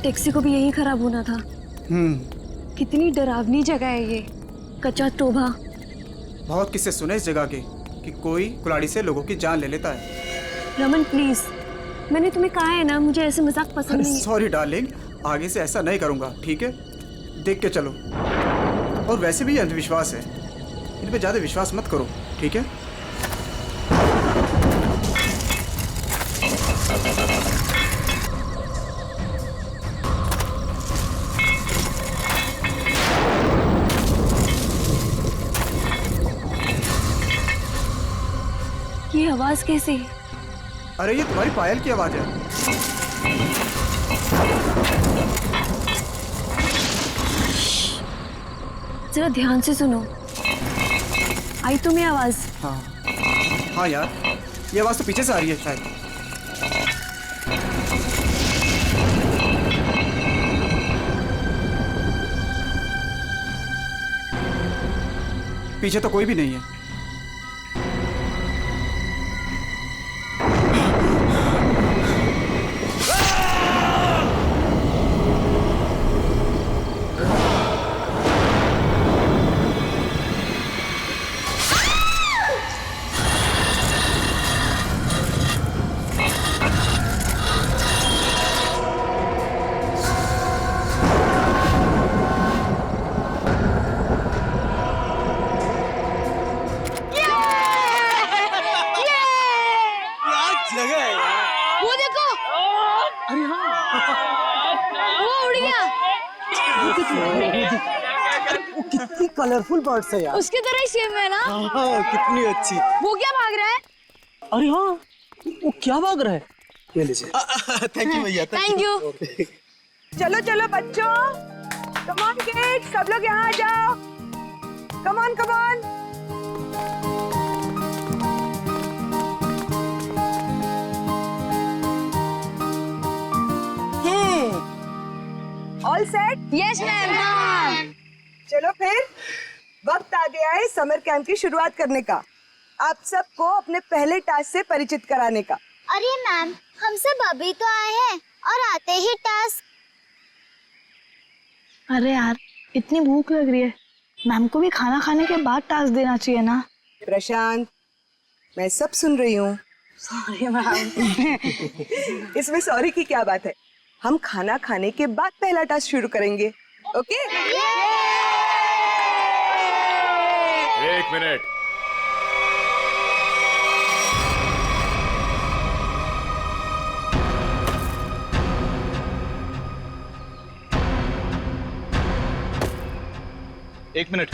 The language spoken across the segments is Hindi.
टैक्सी को भी यही खराब होना था। कितनी डरावनी जगह है ये, कच्चा टोभा। बहुत किस्से सुने इस जगह के कि कोई कुल्हाड़ी से लोगों की जान ले लेता है। रमन प्लीज, मैंने तुम्हें कहा है ना, मुझे ऐसे मजाक पसंद नहीं है। सॉरी डार्लिंग, आगे से ऐसा नहीं करूंगा, ठीक है? देख के चलो। और वैसे भी ये अंधविश्वास है, इन पे ज्यादा विश्वास मत करो, ठीक है? ये आवाज कैसे? अरे ये तुम्हारी पायल की आवाज है। जरा ध्यान से सुनो, आई तुम्हें आवाज? हाँ यार, ये आवाज तो पीछे से आ रही है शायद। पीछे तो कोई भी नहीं है। वो देखो, अरे हाँ, वो उड़ गया। वो कितनी कलरफुल बर्ड्स है यार। उसकी तरह ही सेम है ना? हाँ, कितनी अच्छी। वो क्या भाग रहा है? अरे हाँ, वो क्या भाग रहा है? ये लीजिए। थैंक यू भैया। Thank you. चलो चलो बच्चों, कम ऑन किड्स, सब लोग यहाँ आ जाओ। Come on come on. All set? Yes ma'am. चलो फिर वक्त आ गया है समर कैंप की शुरुआत करने का। आप सबको अपने पहले टास्क से परिचित कराने का। अरे मैम, हम सब अभी तो आए हैं और आते ही टास्क। अरे यार, इतनी भूख लग रही है, मैम को भी खाना खाने के बाद टास्क देना चाहिए ना। प्रशांत, मैं सब सुन रही हूँ। Sorry ma'am. इसमें सॉरी की क्या बात है? हम खाना खाने के बाद पहला टास्क शुरू करेंगे, ओके? एक मिनट। एक मिनट।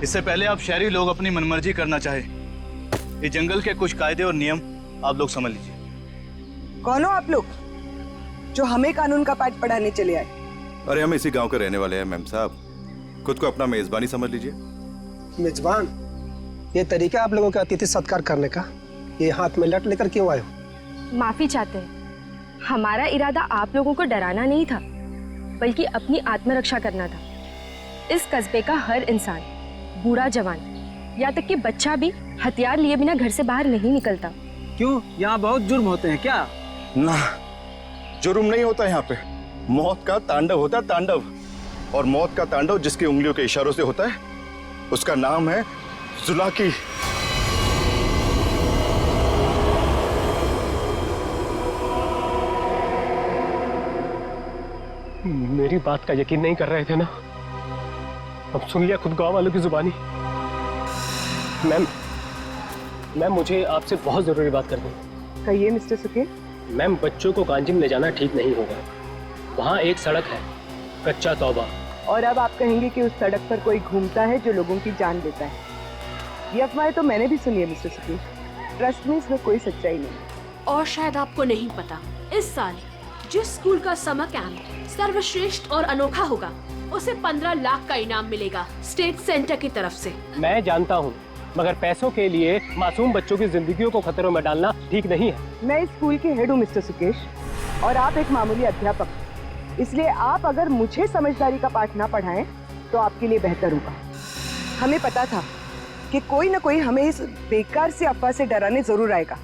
इससे पहले आप शहरी लोग अपनी मनमर्जी करना चाहे, ये जंगल के कुछ कायदे और नियम आप लोग समझ लीजिए। कौन हो आप लोग जो हमें कानून का पाठ पढ़ाने चले आए? अरे हम इसी गांव के रहने वाले हैं मैम साहब, खुद को अपना मेजबानी समझ लीजिए। मेजबान? ये तरीका आप लोगों का अतिथि सत्कार करने का, ये हाथ में लट लेकर क्यों आए हो? माफी चाहते हैं, हमारा इरादा आप लोगों को डराना नहीं था, बल्कि अपनी आत्मरक्षा करना था। इस कस्बे का हर इंसान, बूढ़ा जवान, या तक कि बच्चा भी हथियार लिए बिना घर से बाहर नहीं निकलता। क्यों, यहाँ बहुत जुर्म होते हैं क्या? ना, जुर्म नहीं होता यहाँ पे, मौत का तांडव होता है, तांडव। और मौत का तांडव जिसकी उंगलियों के इशारों से होता है, उसका नाम है जुलाकी। मेरी बात का यकीन नहीं कर रहे थे ना? अब सुन लिया खुद गांव वालों की जुबानी। मैम, मुझे आपसे बहुत जरूरी बात करनी है। कहिए मिस्टर सुके। मैम, बच्चों को कांजिम ले जाना ठीक नहीं होगा। वहाँ एक सड़क है, कच्चा तौबा। और अब आप कहेंगे कि उस सड़क पर कोई घूमता है जो लोगों की जान लेता है। ये अफवाहें तो मैंने भी सुनी है मिस्टर सुके। ट्रस्ट में इसमें कोई सच्चाई नहीं। और शायद आपको नहीं पता, इस साल जिस स्कूल का समर कैंप सर्वश्रेष्ठ और अनोखा होगा, उसे 15 लाख का इनाम मिलेगा स्टेट सेंटर की तरफ से। मैं जानता हूँ, मगर पैसों के लिए मासूम बच्चों की जिंदगियों को खतरों में डालना ठीक नहीं है। मैं इस स्कूल के हेड हूँ मिस्टर सुकेश, और आप एक मामूली अध्यापक, इसलिए आप अगर मुझे समझदारी का पाठ ना पढ़ाएं तो आपके लिए बेहतर होगा। हमें पता था कि कोई ना कोई हमें इस बेकार से अफवाह से डराने जरूर आएगा,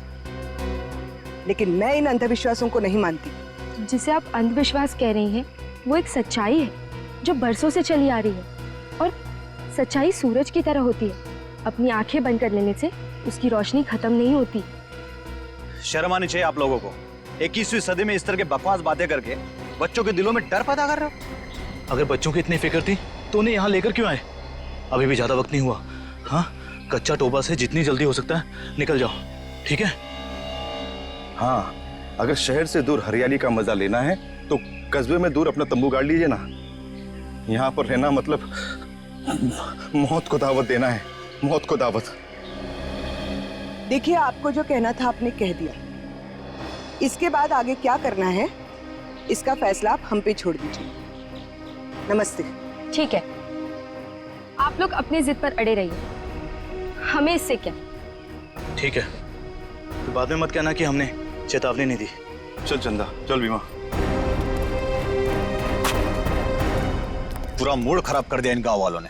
लेकिन मैं इन अंधविश्वासों को नहीं मानती। जिसे आप अंधविश्वास कह रही हैं वो एक सच्चाई है जो बरसों से चली आ रही है। और सच्चाई सूरज की तरह होती है, अपनी आंखें बंद कर लेने से उसकी रोशनी खत्म नहीं होती। शर्म आनी चाहिए आप लोगों को। 21वीं सदी में इस तरह के बकवास बातें करके बच्चों के दिलों में डर पैदा कर रहे हो। अगर बच्चों की इतनी फिक्र थी तो उन्हें यहाँ लेकर क्यों आए? अभी भी ज्यादा वक्त नहीं हुआ। हाँ, कच्चा टोबा से जितनी जल्दी हो सकता है निकल जाओ, ठीक है? हाँ, अगर शहर से दूर हरियाली का मजा लेना है तो कस्बे में दूर अपना तंबू गाड़ लीजिए ना। यहाँ पर रहना मतलब मौत को दावत देना है, मौत को दावत। देखिए, आपको जो कहना था आपने कह दिया। इसके बाद आगे क्या करना है इसका फैसला आप हम पे छोड़ दीजिए। नमस्ते। ठीक है, आप लोग अपनी जिद पर अड़े रहिए, हमें इससे क्या। ठीक है, तो बाद में मत कहना कि हमने चेतावनी नहीं दी। चल चंदा, चल बीमा। पूरा मूड खराब कर दिया इन गांव वालों ने।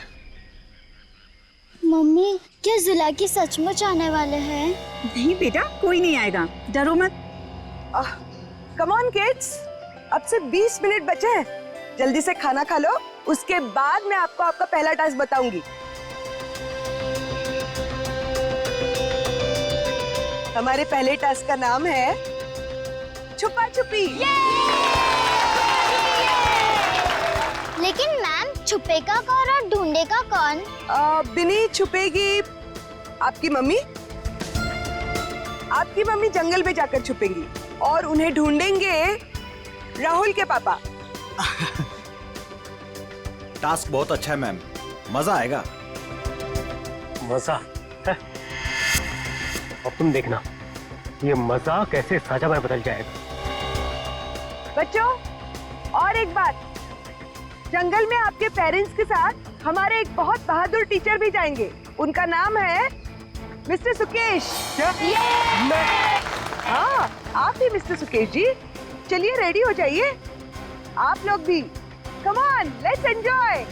मम्मी, क्या जुलाकी सचमुच आने वाले हैं? नहीं बेटा, कोई नहीं आएगा, डरो मत। कम ऑन किड्स, अब से 20 मिनट बचे हैं। जल्दी से खाना खा लो, उसके बाद मैं आपको आपका पहला टास्क बताऊंगी। हमारे पहले टास्क का नाम है छुपा छुपी। लेकिन मैम, छुपेगा कौन और ढूंढेगा कौन? बिनी छुपेगी आपकी मम्मी। आपकी मम्मी जंगल में जाकर छुपेंगी और उन्हें ढूंढेंगे राहुल के पापा। टास्क बहुत अच्छा है मैम, मजा आएगा। मजा है? अब तुम देखना ये मजा कैसे सजा में बदल जाएगा। बच्चों, और एक बात, जंगल में आपके पेरेंट्स के साथ हमारे एक बहुत बहादुर टीचर भी जाएंगे। उनका नाम है मिस्टर सुकेश। हाँ, आप ही मिस्टर सुकेश जी। चलिए रेडी हो जाइए, आप लोग भी। Come on, let's enjoy.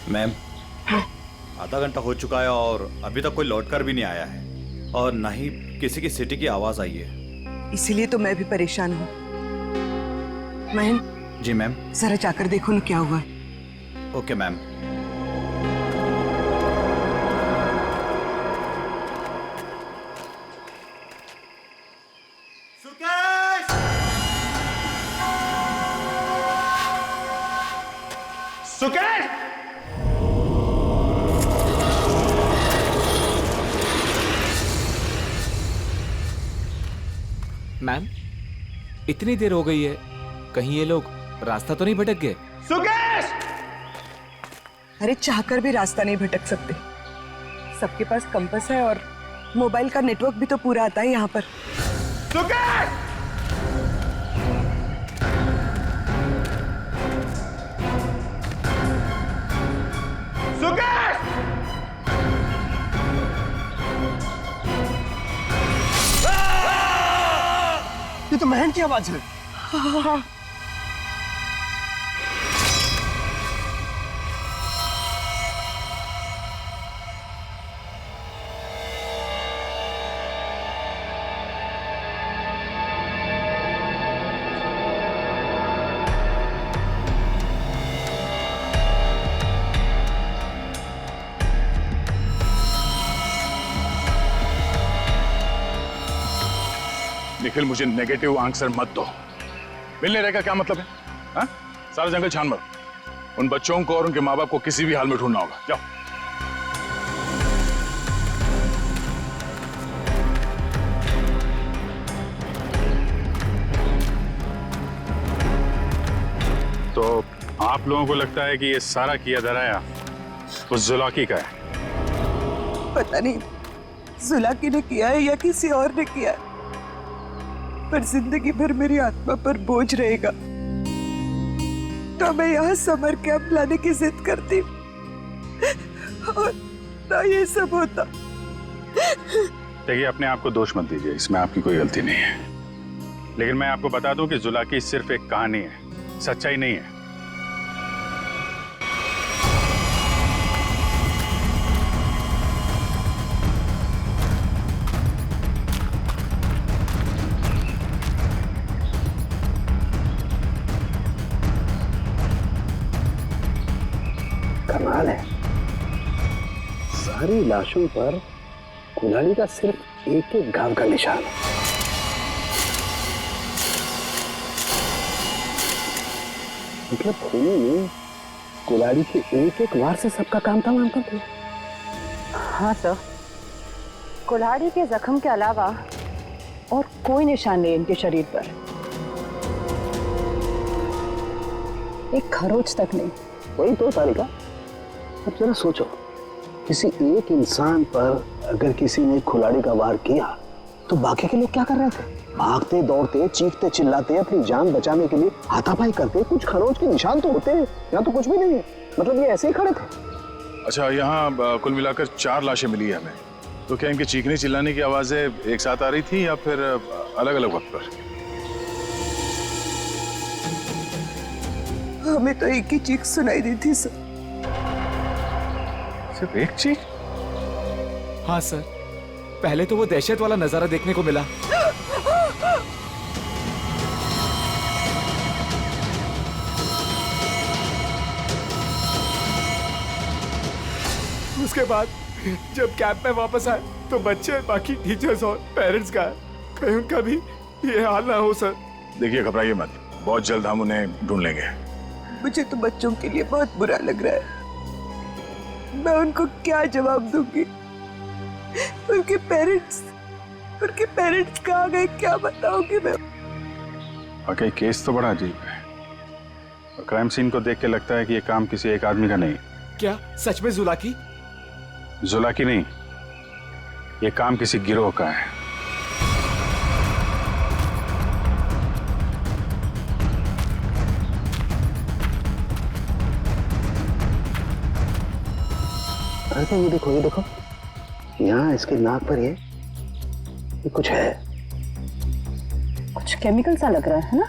Ma'am, आधा घंटा हो चुका है और अभी तक कोई लौट कर भी नहीं आया है और ना ही किसी की सीटी की आवाज आई है। इसीलिए तो मैं भी परेशान हूँ। महन। जी मैम। जरा जाकर देखो ना क्या हुआ है। Okay ma'am. सुकेश! मैम, इतनी देर हो गई है, कहीं ये लोग रास्ता तो नहीं भटक गए? सुकेश! अरे चाहकर भी रास्ता नहीं भटक सकते। सबके पास कंपास है और मोबाइल का नेटवर्क भी तो पूरा आता है यहाँ पर। सुकेश! सुकेश! ये तो महन की आवाज है। फिर मुझे नेगेटिव आंसर मत दो। मिलने रहने का क्या मतलब है? हाँ? सारा जंगल छान मारो। उन बच्चों को और उनके माँ बाप को किसी भी हाल में ढूंढना होगा। जाओ। तो आप लोगों को लगता है कि ये सारा किया धराया उस जुलाकी का है? पता नहीं जुलाकी ने किया है या किसी और ने किया है, पर जिंदगी भर मेरी आत्मा पर बोझ रहेगा। तो मैं यहाँ समर कैंप लाने की जिद करती और ना ये सब होता। देखिए, अपने आप को दोष मत दीजिए, इसमें आपकी कोई गलती नहीं है। लेकिन मैं आपको बता दूं कि जुलाकी सिर्फ एक कहानी है, सच्चाई नहीं है। कमाल है, सारी लाशों पर कुल्हाड़ी का सिर्फ एक एक घाव का निशान है। मतलब खूनी ने कुल्हाड़ी के एक एक वार से सबका काम तमाम कर दिया। हाँ सर, कुल्हाड़ी के जख्म के अलावा और कोई निशान नहीं इनके शरीर पर, एक खरोच तक नहीं। वही तो तारिका, अब जरा सोचो, किसी एक इंसान पर अगर किसी ने कुल्हाड़ी का वार किया तो बाकी के लोग क्या कर रहे थे? भागते दौड़ते चीखते चिल्लाते अपनी जान बचाने के लिए हाथापाई करते। कुछ खरोच के निशान तो होते हैं, यहाँ तो कुछ भी नहीं है। मतलब ये ऐसे ही खड़े थे। अच्छा, यहाँ कुल मिलाकर 4 लाशें मिली है हमें। तो क्या इनके चीखने चिल्लाने की आवाजें एक साथ आ रही थी या फिर अलग अलग वक्त पर? हमें तो एक ही चीख सुनाई दी थी सर। सिर्फ एक चीख? हाँ सर, पहले तो वो दहशत वाला नजारा देखने को मिला। उसके बाद जब कैंप में वापस आए तो बच्चे, बाकी टीचर्स और पेरेंट्स का कहीं उनका भी ये हाल ना हो सर। देखिए, घबराइए मत, बहुत जल्द हम उन्हें ढूंढ लेंगे। मुझे तो बच्चों के लिए बहुत बुरा लग रहा है। मैं उनको क्या जवाब दूंगी? उनके पेरेंट्स कहाँ गए, क्या बताऊंगी मैं? वाकई केस तो बड़ा अजीब है और क्राइम सीन को देख के लगता है कि ये काम किसी एक आदमी का नहीं। क्या सच में जुलाकी? जुलाकी नहीं, ये काम किसी गिरोह का है। अरे ये देखो, यहाँ इसके नाक पर ये कुछ है, कुछ केमिकल सा लग रहा है ना?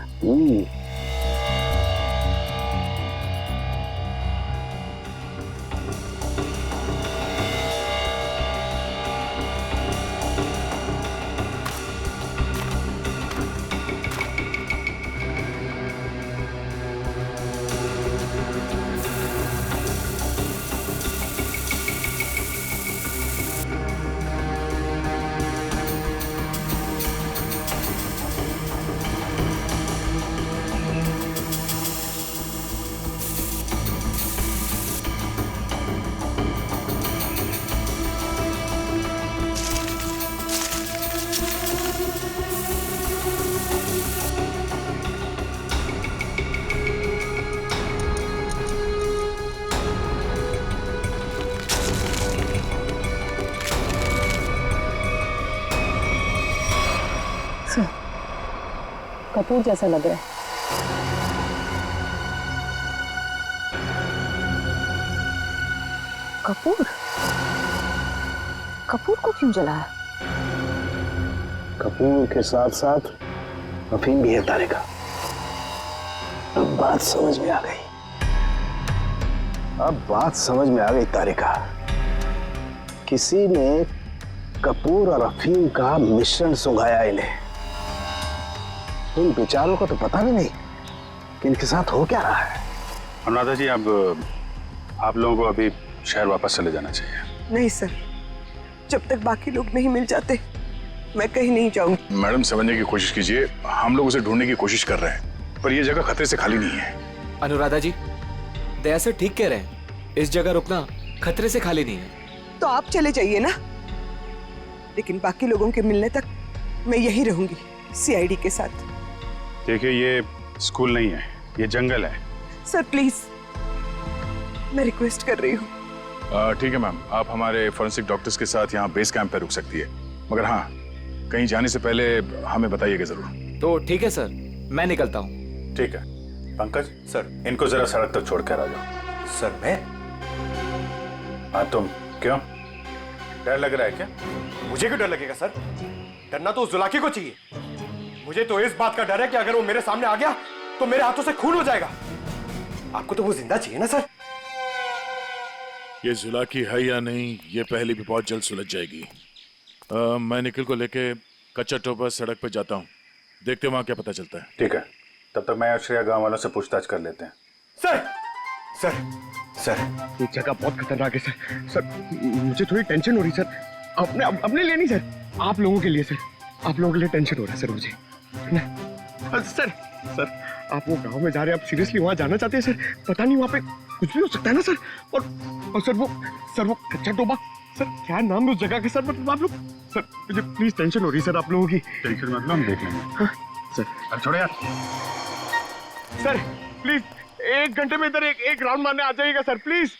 कपूर जैसा लग रहा है। कपूर को क्यों जलाया? कपूर के साथ साथ अफीम भी है तारिका। अब बात समझ में आ गई तारिका। किसी ने कपूर और अफीम का मिश्रण सुंघाया इन्हें। इन बेचारों को तो पता भी नहीं कि इनके साथ हो क्या रहा है। अनुराधा जी, अब आप लोगों को अभी शहर वापस चले जाना चाहिए। नहीं सर, जब तक बाकी लोग नहीं मिल जाते मैं कहीं नहीं जाऊंगी। मैडम समझने की कोशिश कीजिए, हम लोग उसे ढूंढने की कोशिश कर रहे हैं, पर यह जगह खतरे से खाली नहीं है। अनुराधा जी, दया से ठीक कह रहे हैं, इस जगह रुकना खतरे से खाली नहीं है। तो आप चले जाइए ना, लेकिन बाकी लोगों के मिलने तक मैं यहीं रहूंगी सीआईडी के साथ। देखिए, ये स्कूल नहीं है, ये जंगल है। सर प्लीज, मैं रिक्वेस्ट कर रही हूँ। ठीक है मैम, आप हमारे फॉरेंसिक डॉक्टर्स के साथ यहाँ बेस कैंप पे रुक सकती है, मगर हाँ, कहीं जाने से पहले हमें बताइएगा जरूर। तो ठीक है सर, मैं निकलता हूँ। ठीक है। पंकज सर, इनको जरा सड़क तक छोड़ कर आ जाओ। सर मैं? हाँ तुम, क्यों? डर लग रहा है क्या? मुझे क्यों डर लगेगा सर? डरना तो उस जुलाकी को चाहिए। मुझे तो इस बात का डर है कि अगर वो मेरे सामने आ गया तो मेरे हाथों से खून हो जाएगा। आपको तो वो जिंदा चाहिए ना सर? ये जुलाकी है या नहीं, ये पहले भी बहुत जल्द सुलझ जाएगी। मैं निखिल को लेके कच्चा टोपा सड़क पे जाता हूँ, देखते वहां क्या पता चलता है। ठीक है, तब तक मैं और श्रेया गांव वालों से पूछताछ कर लेते हैं। सर सर सर, ये जगह बहुत खतरनाक है सर। सर मुझे थोड़ी टेंशन हो रही सर, अपने लिए नहीं सर, आप लोगों के लिए सर। आप लोगों के लिए टेंशन हो रहा है सर मुझे सर। सर आप वो गांव में जा रहे हैं, आप सीरियसली वहां जाना चाहते हैं सर? पता नहीं वहां पे कुछ भी हो सकता है ना सर। और सर वो कच्चा टोबा, सर क्या नाम है उस जगह के सर? मतलब आप लोग सर, मुझे प्लीज टेंशन हो रही है सर आप लोगों की। टेंशन मतलब हम देख लेंगे। हाँ, सर अब छोड़ो यार। सर प्लीज 1 घंटे में इधर एक राउंड मारने आ जाइएगा सर प्लीज।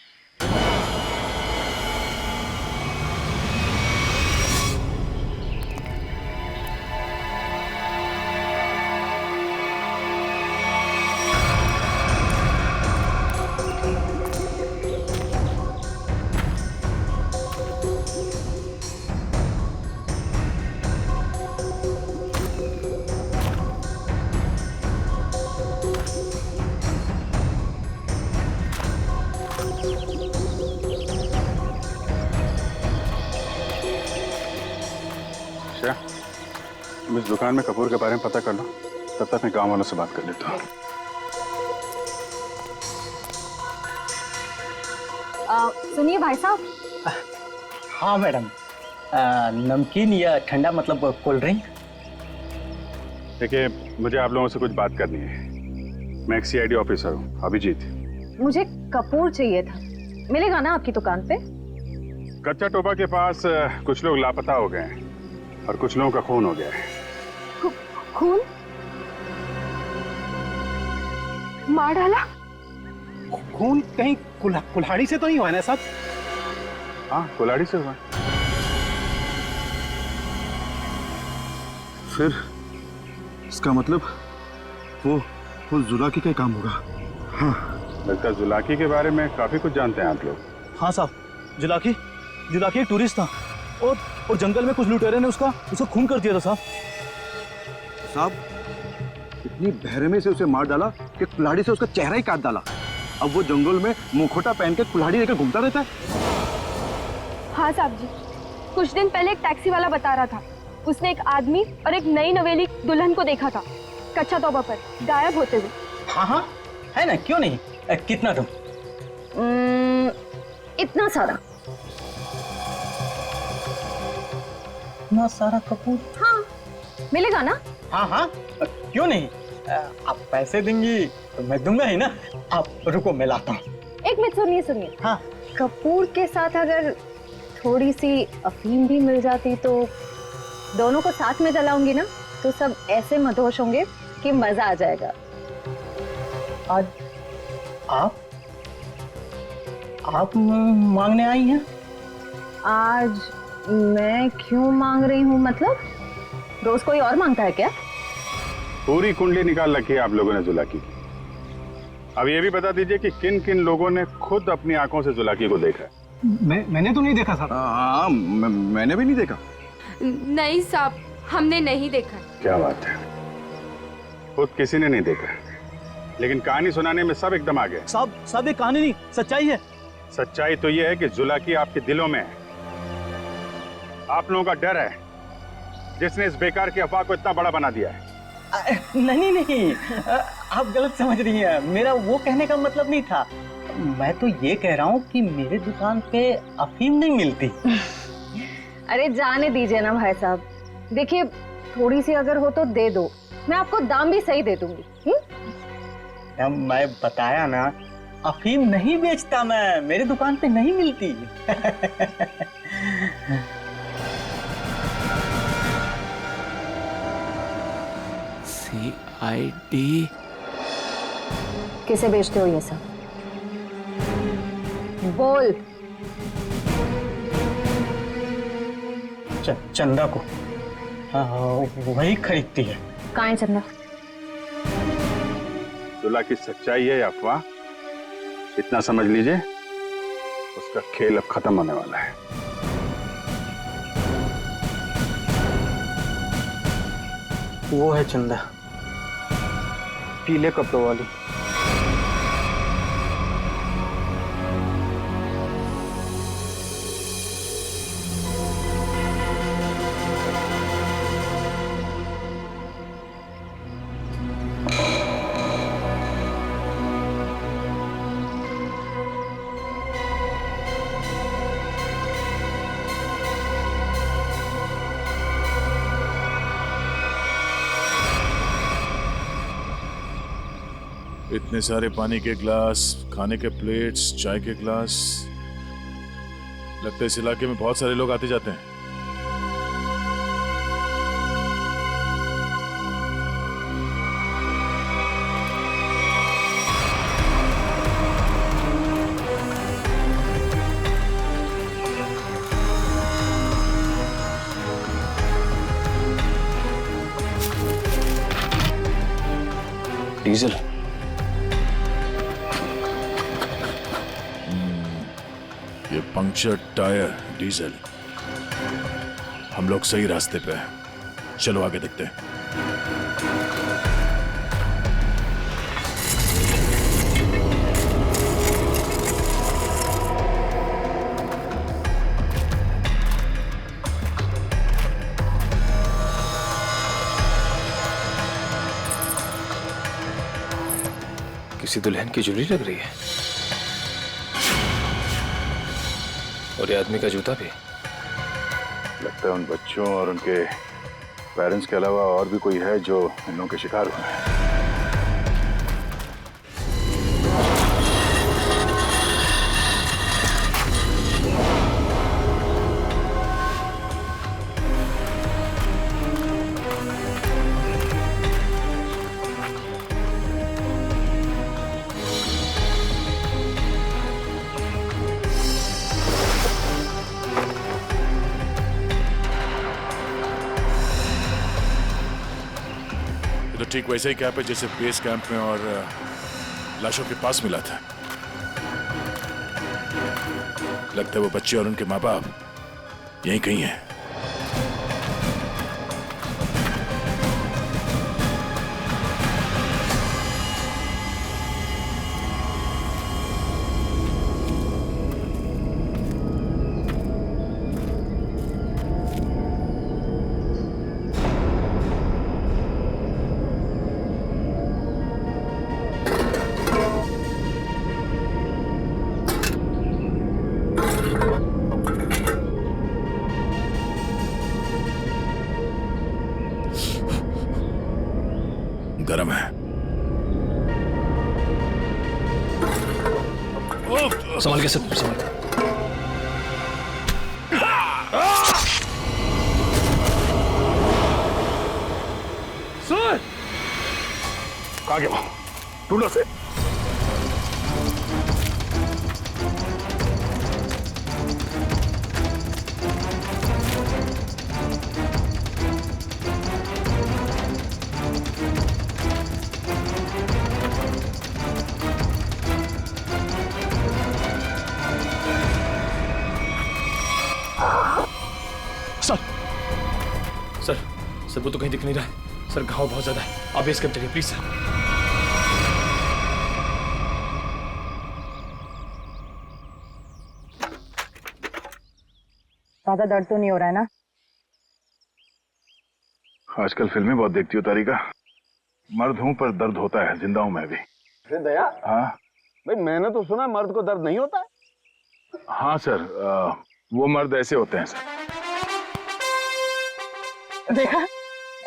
तुम इस दुकान में कपूर के बारे में पता कर लो, तब तक मैं गांव वालों से बात कर लेता हूँ। सुनिए भाई साहब। हाँ मैडम, नमकीन या ठंडा मतलब कोल्ड ड्रिंक? देखिए, मुझे आप लोगों से कुछ बात करनी है। मैं एक सीआईडी ऑफिसर हूँ, अभिजीत। मुझे कपूर चाहिए था, मिलेगा ना आपकी दुकान पे? कच्चा टोबा के पास कुछ लोग लापता हो गए हैं और कुछ लोगों का खून हो गया है। खून? मार डाला? खून कहीं कुल्हाड़ी से तो नहीं हुआ ना साहब? हाँ, कुल्हाड़ी से हुआ। फिर इसका मतलब वो जुलाकी का काम होगा। हाँ, लगता है जुलाकी के बारे में काफी कुछ जानते हैं आप लोग। हाँ साहब, जुलाकी एक टूरिस्ट था और जंगल में कुछ लुटेरे ने उसका खून कर दिया था साहब, इतनी बहरमे से उसे मार डाला कि कुल्हाड़ी से उसका चेहरा ही काट डाला। अब वो जंगल में मुखौटा पहन के कुल्हाड़ी लेकर घूमता रहता है। हाँ साहब जी, कुछ दिन पहले एक टैक्सी वाला बता रहा था, उसने एक आदमी और एक नई नवेली दुल्हन को देखा था कच्चा तोबा पर गायब होते हुए। हाँ है ना, क्यों नहीं? कितना तुम? इतना सारा। इतना सारा कपूर? हाँ, मिलेगा ना? हाँ, क्यों नहीं? आप पैसे देंगी तो मैं दूंगा ही ना। आप रुको, मैं लाता हूँ। एक मिनट, सुनिए। हाँ, कपूर के साथ अगर थोड़ी सी अफीम भी मिल जाती तो दोनों को साथ में जलाऊंगी ना, तो सब ऐसे मदहोश होंगे कि मजा आ जाएगा। आज आप मांगने आई हैं? आज मैं क्यों मांग रही हूँ? मतलब रोज कोई और मांगता है क्या? पूरी कुंडली निकाल रखी है आप लोगों ने जुलाकी की। अब ये भी बता दीजिए कि किन किन लोगों ने खुद अपनी आंखों से जुलाकी को देखा है? मैंने तो नहीं देखा साहब। हाँ, मैंने भी नहीं देखा। नहीं साहब, हमने नहीं देखा। क्या बात है, खुद किसी ने नहीं देखा, लेकिन कहानी सुनाने में सब एकदम आ गए। साहब ये कहानी नहीं, सच्चाई है। सच्चाई तो ये है कि जुलाकी आपके दिलों में है। आप लोगों का डर है जिसने इस बेकार की अफवाह को इतना बड़ा बना दिया है। नहीं, आप गलत समझ रही हैं। मेरा वो कहने का मतलब नहीं था। मैं तो ये कह रहा हूँ कि मेरे दुकान पे अफीम नहीं मिलती। अरे जाने दीजिए ना भाई साहब, देखिए थोड़ी सी अगर हो तो दे दो, मैं आपको दाम भी सही दे दूंगी। मैं बताया ना, अफीम नहीं बेचता मैं, मेरी दुकान पे नहीं मिलती। CID किसे बेचते हो ये सब? बोल। चंदा को। हाँ, वही खरीदती है। कहाँ है चंदा? जुला की सच्चाई है अफवाह, इतना समझ लीजिए, उसका खेल अब खत्म होने वाला है। वो है चंदा, पीले कपड़ों वाली। इतने सारे पानी के ग्लास, खाने के प्लेट्स, चाय के ग्लास, लगता है इस इलाके में बहुत सारे लोग आते जाते हैं। डीजल। ये पंक्चर टायर, डीजल। हम लोग सही रास्ते पे हैं, चलो आगे देखते हैं। किसी दुल्हन की ज्वेलरी लग रही है, और ये आदमी का जूता भी। लगता है उन बच्चों और उनके पेरेंट्स के अलावा और भी कोई है जो इन लोगों के शिकार हुए हैं। ठीक वैसे ही कैप है जैसे बेस कैंप में और लाशों के पास मिला था। लगता है वो बच्चे और उनके माँ बाप यहीं कहीं हैं। गरम है। संभाल के सब संभाल। सर कहाँ गया? ढूंढो से। सर वो तो कहीं दिख नहीं रहा है सर, घाव बहुत ज्यादा है, आप बेस कैंप चलिए प्लीज सर। ज्यादा दर्द तो नहीं हो रहा है ना? आजकल फिल्में बहुत देखती हो तारिका। मर्द हूं पर दर्द होता है, जिंदा हूं मैं भी। दया, हाँ भाई मैंने तो सुना मर्द को दर्द नहीं होता है। हाँ सर, वो मर्द ऐसे होते हैं सर। देखा,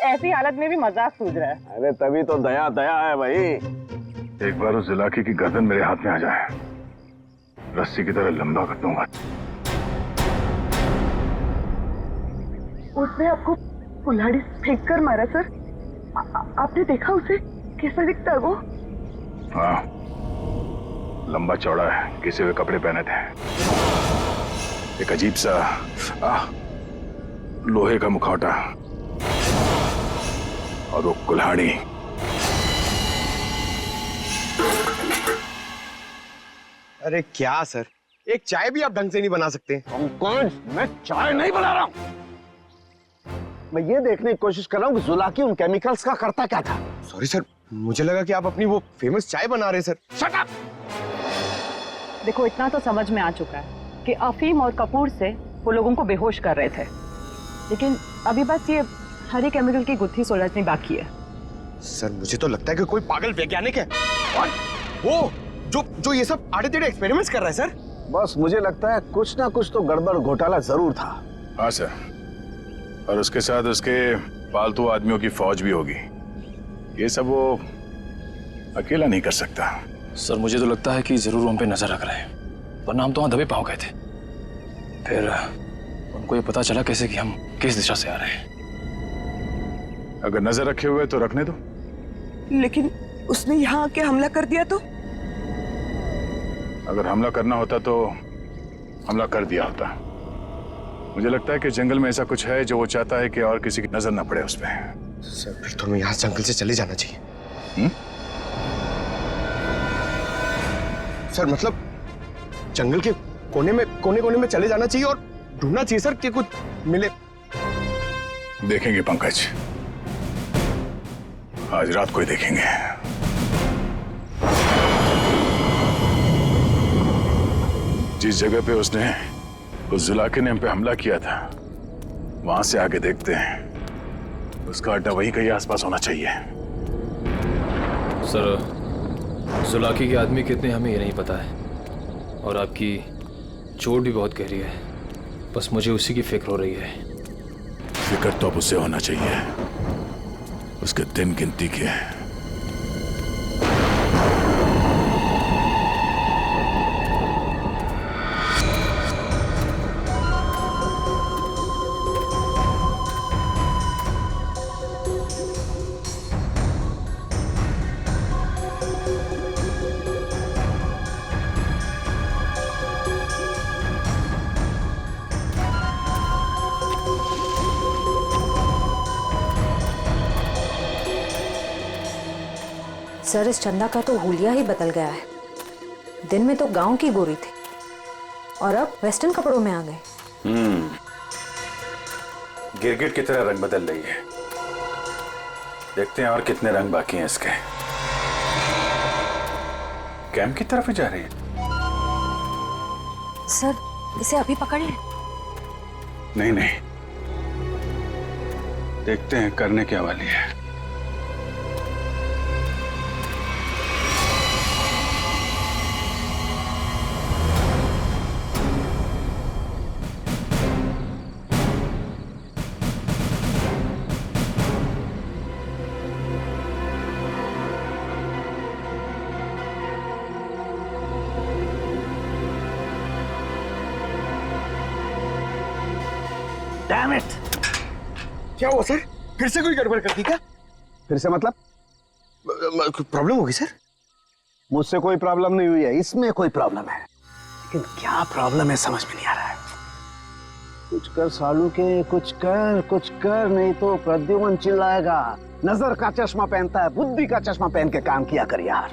ऐसी हालत में भी मजाक सूझ रहा है। अरे तभी तो दया दया है भाई। एक बार उस जुलाकी की गर्दन मेरे हाथ में आ जाए, रस्सी की तरह लंबा कर दूंगा। उसने आपको कुल्हाड़ी फेंक कर मारा सर? आपने देखा उसे? कैसा दिखता है वो? हाँ, लंबा चौड़ा है, घिसे हुए कपड़े पहने थे, एक अजीब सा लोहे का मुखौटा और वो कुल्हाड़ी। अरे क्या सर, एक चाय भी आप ढंग से नहीं बना सकते? कौन? मैं चाय नहीं बना रहा हूं। मैं ये देखने की कोशिश कर रहा हूँ कि जुलाकी उन केमिकल्स का करता क्या था। सॉरी सर, मुझे लगा कि आप अपनी वो फेमस चाय बना रहे हैं सर। Shut up! देखो, इतना तो समझ में आ चुका है कि अफीम और कपूर से वो लोगों को बेहोश कर रहे थे, लेकिन अभी बस ये हरी केमिकल की गुत्थी सुलझनी बाकी है। सर मुझे तो लगता है कि कोई पागल वैज्ञानिक है और वो जो ये सब आड़े टेढ़े एक्सपेरिमेंट्स कर रहा है सर। बस मुझे लगता है कुछ ना कुछ तो गड़बड़ घोटाला जरूर था। हाँ सर, और उसके साथ उसके पालतू आदमियों की फौज भी होगी। ये सब वो अकेला नहीं कर सकता। सर मुझे तो लगता है कि जरूर हम पे नजर रख रहे हैं, वरना हम तो वहां दबे पांव गए थे। फिर उनको ये पता चला कैसे कि हम किस दिशा से आ रहे हैं। अगर नजर रखे हुए तो रखने दो। लेकिन उसने यहाँ आके हमला कर दिया तो? अगर हमला करना होता तो हमला कर दिया होता। मुझे लगता है कि जंगल में ऐसा कुछ है जो वो चाहता है कि और किसी की नजर ना पड़े उस पर। सर फिर तो हमें यहाँ जंगल से चले जाना चाहिए। सर मतलब जंगल के कोने में चले जाना चाहिए और ढूंढना चाहिए सर कि कुछ मिले। देखेंगे पंकज, आज रात को ही देखेंगे। जिस जगह पे उसने उस जुलाके ने हम पे हमला किया था, वहां से आगे देखते हैं। उसका अड्डा वहीं कहीं आसपास होना चाहिए। सर जुलाकी के आदमी कितने हमें ये नहीं पता है, और आपकी चोट भी बहुत गहरी है। बस मुझे उसी की फिक्र हो रही है। फिक्र तो अब उससे होना चाहिए, उसके दिन गिनती के। सर इस चंदा का तो हुलिया ही बदल गया है। दिन में तो गांव की गोरी थी और अब वेस्टर्न कपड़ों में आ गए। गिरगिट की तरह रंग बदल रही है। देखते हैं और कितने रंग बाकी हैं इसके। कैंप की तरफ ही जा रही है। सर इसे अभी पकड़ लें? नहीं, देखते हैं करने क्या वाली है। Damn it! क्या हुआ सर? फिर से कोई गड़बड़ कर दी क्या? फिर से मतलब? प्रॉब्लम होगी सर? मुझसे कोई प्रॉब्लम नहीं हुई है, इसमें कोई प्रॉब्लम है। लेकिन क्या प्रॉब्लम है समझ में नहीं आ रहा है। कुछ कर सालू के, कुछ कर नहीं तो प्रद्युमन चिल्लाएगा। नजर का चश्मा पहनता है, बुद्धि का चश्मा पहन के काम किया कर यार।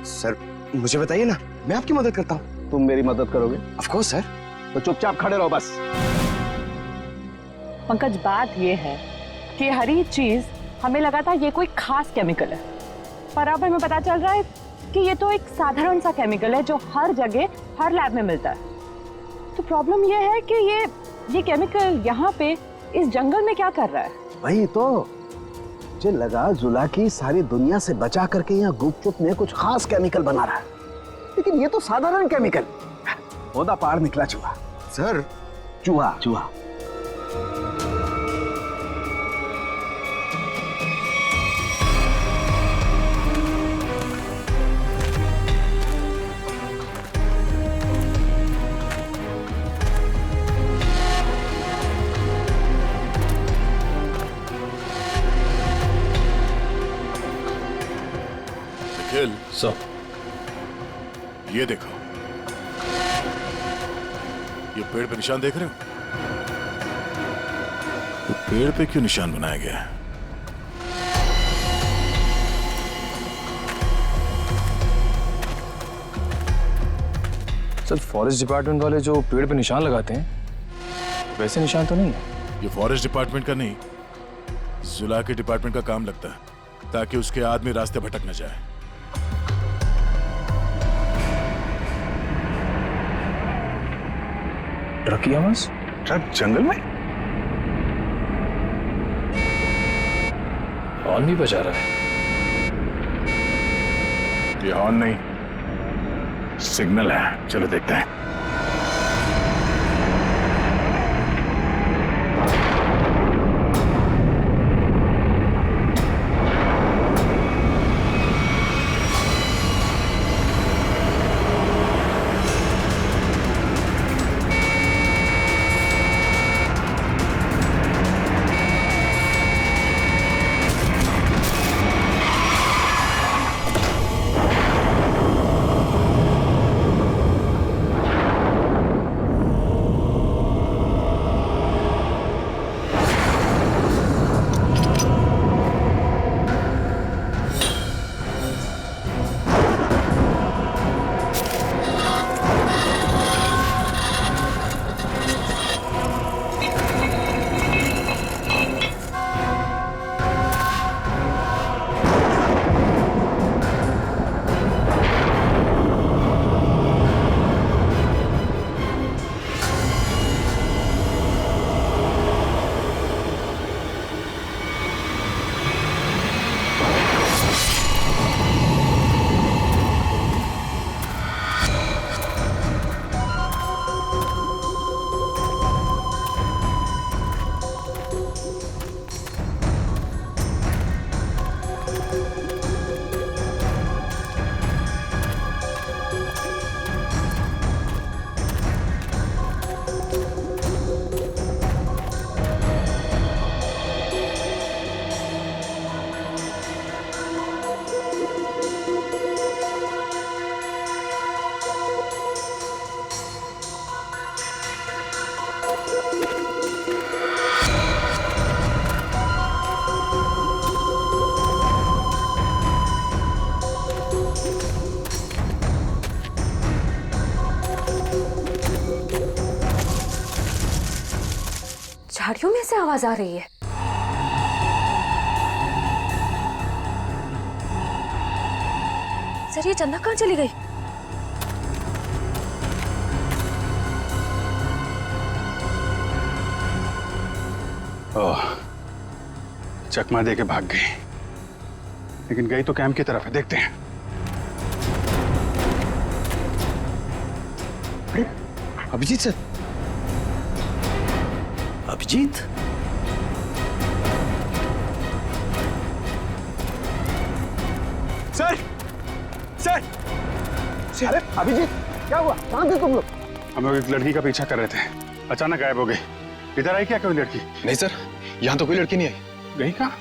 सर मुझे बताइए ना, मैं आपकी मदद करता हूँ। तुम मेरी मदद करोगे? Of course sir. तो चुपचाप खड़े रहो बस। पंकज, बात ये है कि हरी चीज हमें लगा था ये कोई खास केमिकल है, पर अब हमें पता चल रहा है कि ये तो एक साधारण सा केमिकल है जो हर जगह हर लैब में मिलता है। तो प्रॉब्लम ये है कि ये केमिकल यहाँ पे इस जंगल में क्या कर रहा है? वही तो मुझे लगा जुलाकी सारी दुनिया से बचा करके यहाँ गुपचुप में कुछ खास केमिकल बना रहा है, लेकिन ये तो साधारण केमिकल। ओदा पार निकला चूहा। सर चूहा सर ये देखो, ये पेड़ पे निशान देख रहे हो? तो पेड़ पे क्यों निशान बनाया गया है? सर फॉरेस्ट डिपार्टमेंट वाले जो पेड़ पे निशान लगाते हैं वैसे निशान तो नहीं है। ये फॉरेस्ट डिपार्टमेंट का नहीं, जुला के डिपार्टमेंट का काम लगता है, ताकि उसके आदमी रास्ते भटक न जाए। ट्रक की आवाज? ट्रक जंगल में? हॉर्न भी बजा रहा है। ये हॉर्न नहीं, सिग्नल है। चलो देखते हैं। झाड़ियों में से आवाज आ रही है। सर ये चंदा कहाँ चली गई? ओह, चकमा दे के भाग गई, लेकिन गई तो कैंप की तरफ है। देखते हैं। अरे Abhijit sir. Abhijit? Sir sir अरे अभिजीत, क्या हुआ? कहाँ थे तुम लोग? हम लोग एक लड़की का पीछा कर रहे थे, अचानक गायब हो गई। इधर आई क्या कोई लड़की? नहीं सर, यहाँ तो कोई लड़की नहीं आई। गई कहाँ?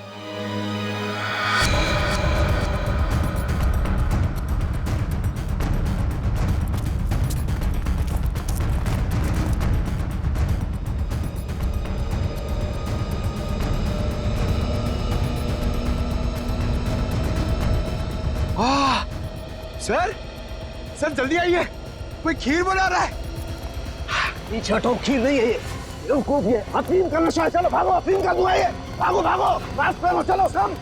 सर सर जल्दी आइए, कोई खीर बना रहा है। पीछे हटो, खीर नहीं है ये, बेवकूफ ये अफीम का नशा है। चलो भागो, अफीम का धुआं है। भागो भागो, रास्ते में चलो सब।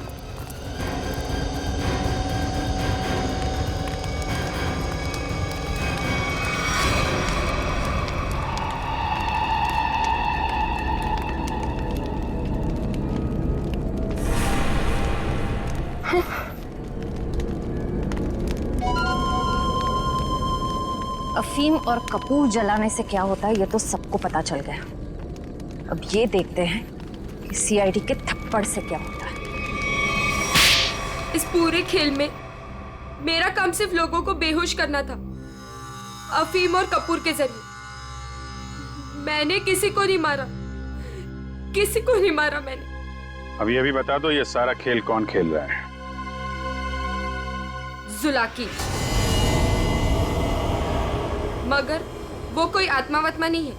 अफीम और कपूर जलाने से क्या होता है ये तो सबको पता चल गया। अब ये देखते हैं कि सीआईडी के थप्पड़ से क्या होता है। इस पूरे खेल में मेरा काम सिर्फ लोगों को बेहोश करना था, अफीम और कपूर के जरिए। मैंने किसी को नहीं मारा, किसी को नहीं मारा मैंने। अब ये भी बता दो, ये सारा खेल कौन खेल रहा है? जुलाकी। मगर वो कोई आत्मा वत्मा नहीं है,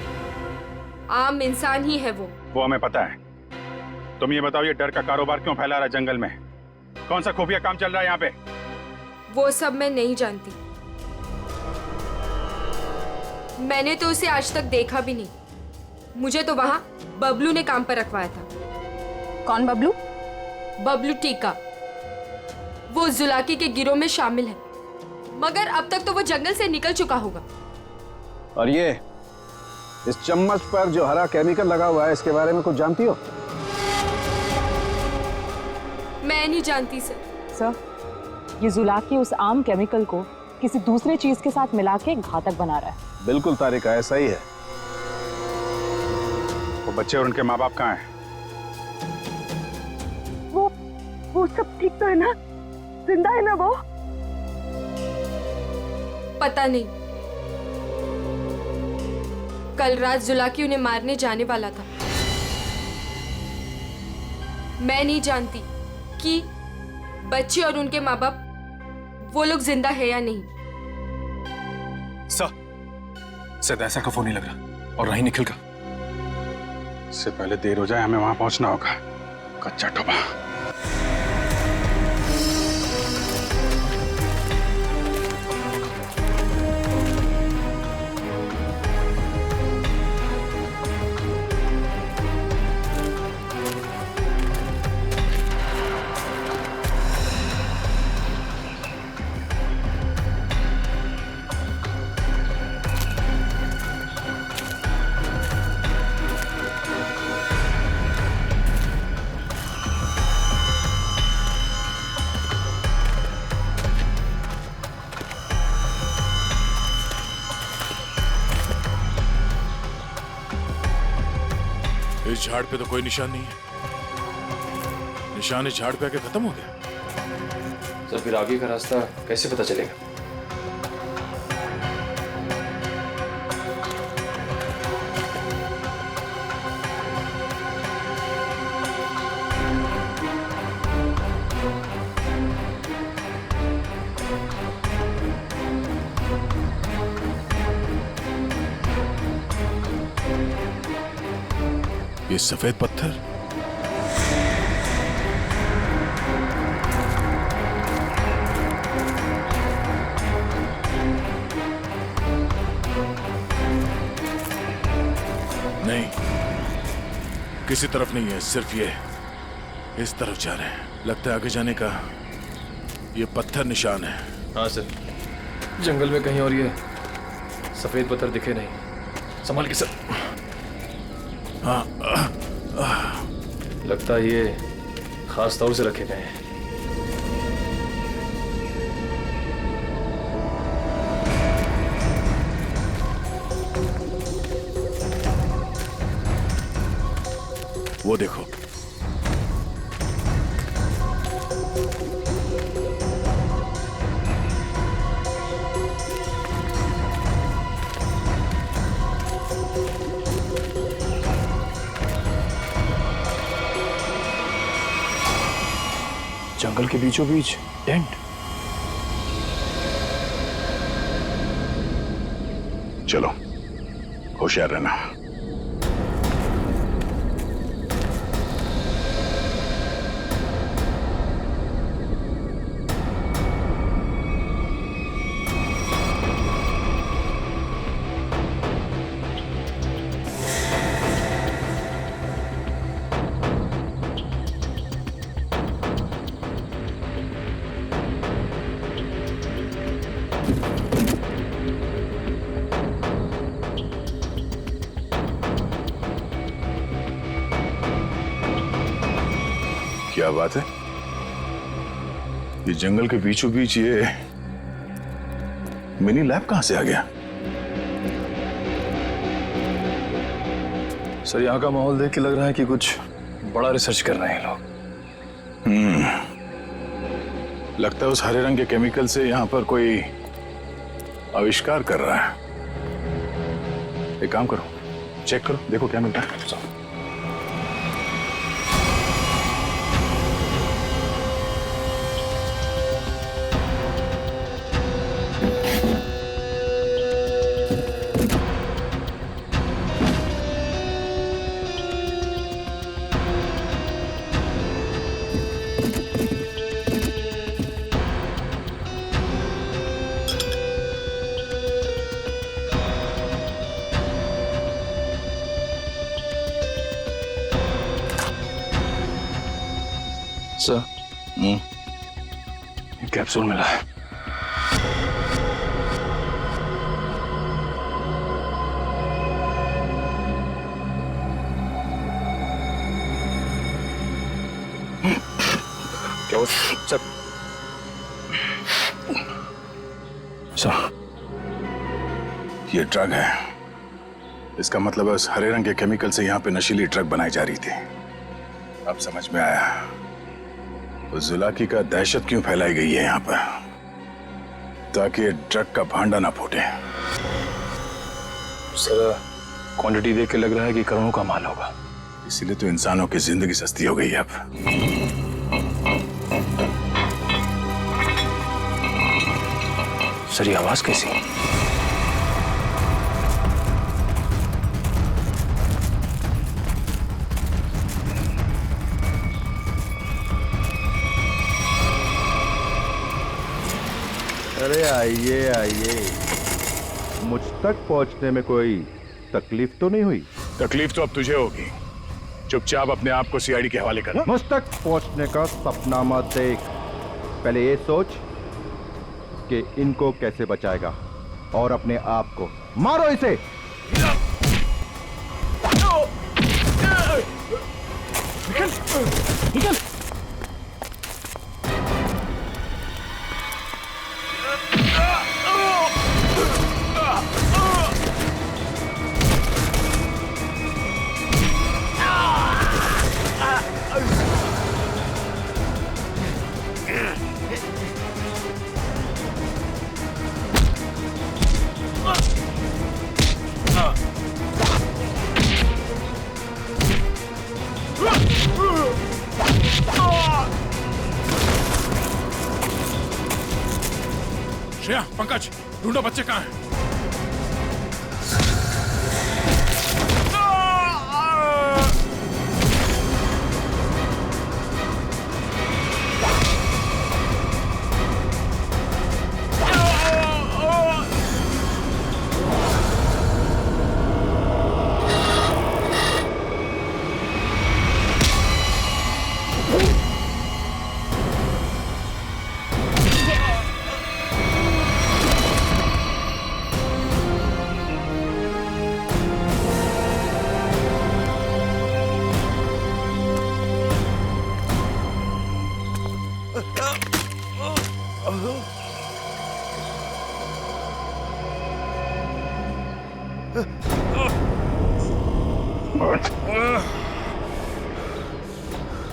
आम इंसान ही है वो हमें पता है। तुम ये बताओ, ये डर का कारोबार क्यों फैला रहा है जंगल में? कौन सा खुफिया काम चल रहा है यहाँ पे? वो सब मैं नहीं जानती। मैंने तो उसे आज तक देखा भी नहीं। मुझे तो वहां बबलू ने काम पर रखवाया था। कौन बबलू? बबलू टीका। वो जुलाकी के गिरोह में शामिल है, मगर अब तक तो वो जंगल से निकल चुका होगा। और ये इस चम्मच पर जो हरा केमिकल लगा हुआ है, इसके बारे में कुछ जानती हो? मैं नहीं जानती सर। सर, ये जुलाकी उस आम केमिकल को किसी दूसरे चीज के साथ मिला के घातक बना रहा है। बिल्कुल तारिका, ऐसा ही है। वो बच्चे और उनके माँ बाप कहाँ हैं? वो सब ठीक तो है ना? जिंदा है ना वो? पता नहीं। कल रात जुलाकी उन्हें मारने जाने वाला था। मैं नहीं जानती कि बच्चे और उनके माँ बाप वो लोग जिंदा है या नहीं। शायद ऐसा का फोन नहीं लग रहा, और नहीं निखिल का। इससे पहले देर हो जाए, हमें वहां पहुंचना होगा। कच्चा टोपा। इस झाड़ पे तो कोई निशान नहीं है। निशान इस झाड़ पे आके खत्म हो गया। सर, फिर आगे का रास्ता कैसे पता चलेगा? ये सफेद पत्थर, नहीं, किसी तरफ नहीं है, सिर्फ ये इस तरफ जा रहे हैं। लगता है आगे जाने का ये पत्थर निशान है। हाँ सर, जंगल में कहीं और ये सफेद पत्थर दिखे नहीं। संभाल के सर। हाँ, लगता है ये खास तौर से रखे गए हैं। वो देखो, जंगल के बीचों बीच टेंट। चलो, होशियार रहना। क्या बात है? ये जंगल के बीचों बीच ये मिनी लैब कहां से आ गया? सर, यहाँ का माहौल देख के लग रहा है कि कुछ बड़ा रिसर्च कर रहे हैं लोग। लगता है उस हरे रंग के केमिकल से यहाँ पर कोई आविष्कार कर रहा है। एक काम करो, चेक करो, देखो क्या मिलता है। सर कैप्सूल मिला है। क्या हो सर? सर ये ड्रग है। इसका मतलब है उस हरे रंग के केमिकल से यहाँ पे नशीली ड्रग बनाई जा रही थी। अब समझ में आया उस जुलाकी का दहशत क्यों फैलाई गई है यहाँ पर, ताकि ये ड्रग का भांडा ना फूटे। सर क्वांटिटी देख के लग रहा है कि करोड़ों का माल होगा। इसीलिए तो इंसानों की जिंदगी सस्ती हो गई है अब। सर ये आवाज कैसी? अरे आइए आइए, मुझ तक पहुंचने में कोई तकलीफ तो नहीं हुई? तकलीफ तो अब तुझे होगी। चुपचाप अपने आप को सीआईडी के हवाले कर। मुझ तक पहुंचने का सपना मत देख, पहले ये सोच कि इनको कैसे बचाएगा और अपने आप को। मारो इसे। निकल निकल। श्रेया, पंकज, ढूंढो बच्चे कहाँ हैं?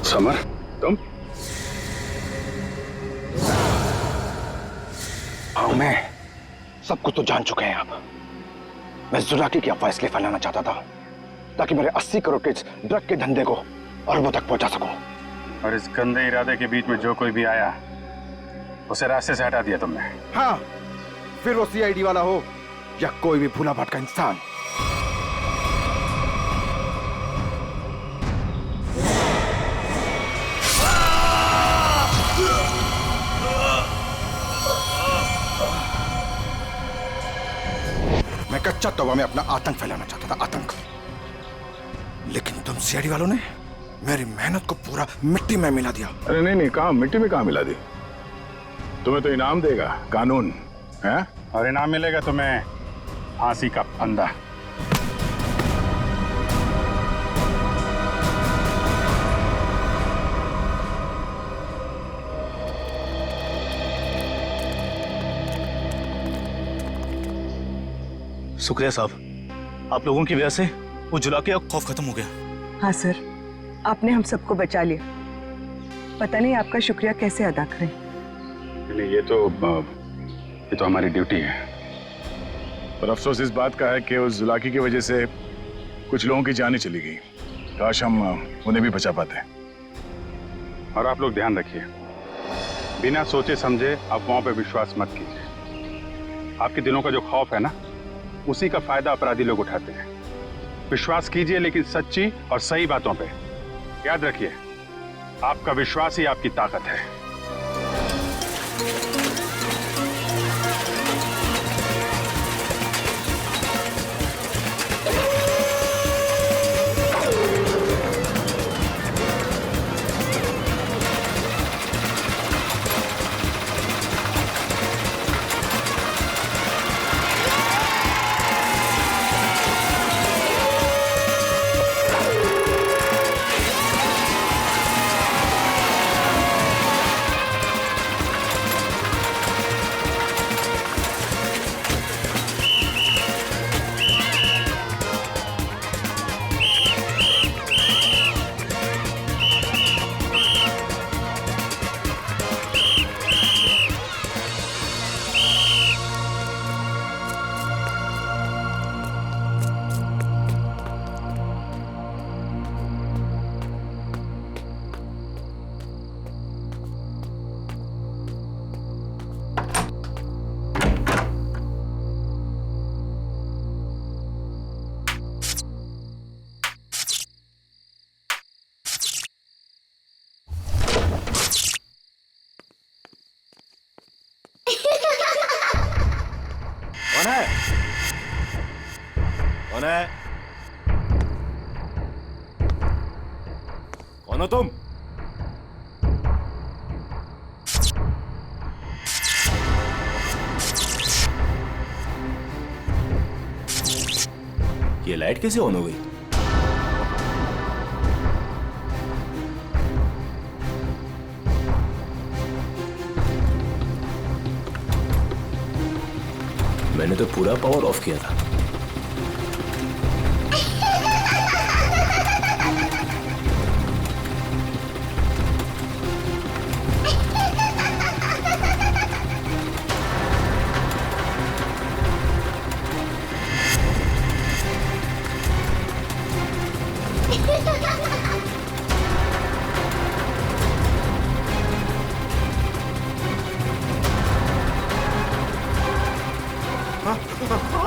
समर, तुम? हाँ मैं सब कुछ तो जान चुके हैं आप। मैं जुलाकी की अफवाह इसलिए फैलाना चाहता था ताकि मेरे 80 करोड़ के इस ड्रग के धंधे को अरबों तक पहुंचा सकूं। और इस गंदे इरादे के बीच में जो कोई भी आया उसे रास्ते से हटा दिया तुमने। हाँ, फिर वो सीआईडी वाला हो या कोई भी भूला भटका इंसान। मैं कच्चा तौबा में अपना आतंक फैलाना चाहता था, आतंक। लेकिन तुम सीआईडी वालों ने मेरी मेहनत को पूरा मिट्टी में मिला दिया। अरे नहीं नहीं, कहाँ मिट्टी में कहाँ मिला दी? तुम्हें तो इनाम देगा कानून है? और इनाम मिलेगा तुम्हें फांसी का फंदा। शुक्रिया साहब, आप लोगों की वजह से वो जुलाकी का खौफ खत्म हो गया। हाँ सर, आपने हम सबको बचा लिया। पता नहीं आपका शुक्रिया कैसे अदा करें। नहीं, ये तो हमारी ड्यूटी है। पर अफसोस इस बात का है कि उस जुलाकी की वजह से कुछ लोगों की जानें चली गई। काश हम उन्हें भी बचा पाते। और आप लोग ध्यान रखिए, बिना सोचे समझे अफवाहों पे विश्वास मत कीजिए। आपके दिलों का जो खौफ है ना, उसी का फायदा अपराधी लोग उठाते हैं। विश्वास कीजिए लेकिन सच्ची और सही बातों पे। याद रखिए, आपका विश्वास ही आपकी ताकत है। कौन है? कौन हो तुम? ये लाइट कैसे ऑन हो गई? मैंने तो पूरा पावर ऑफ किया था।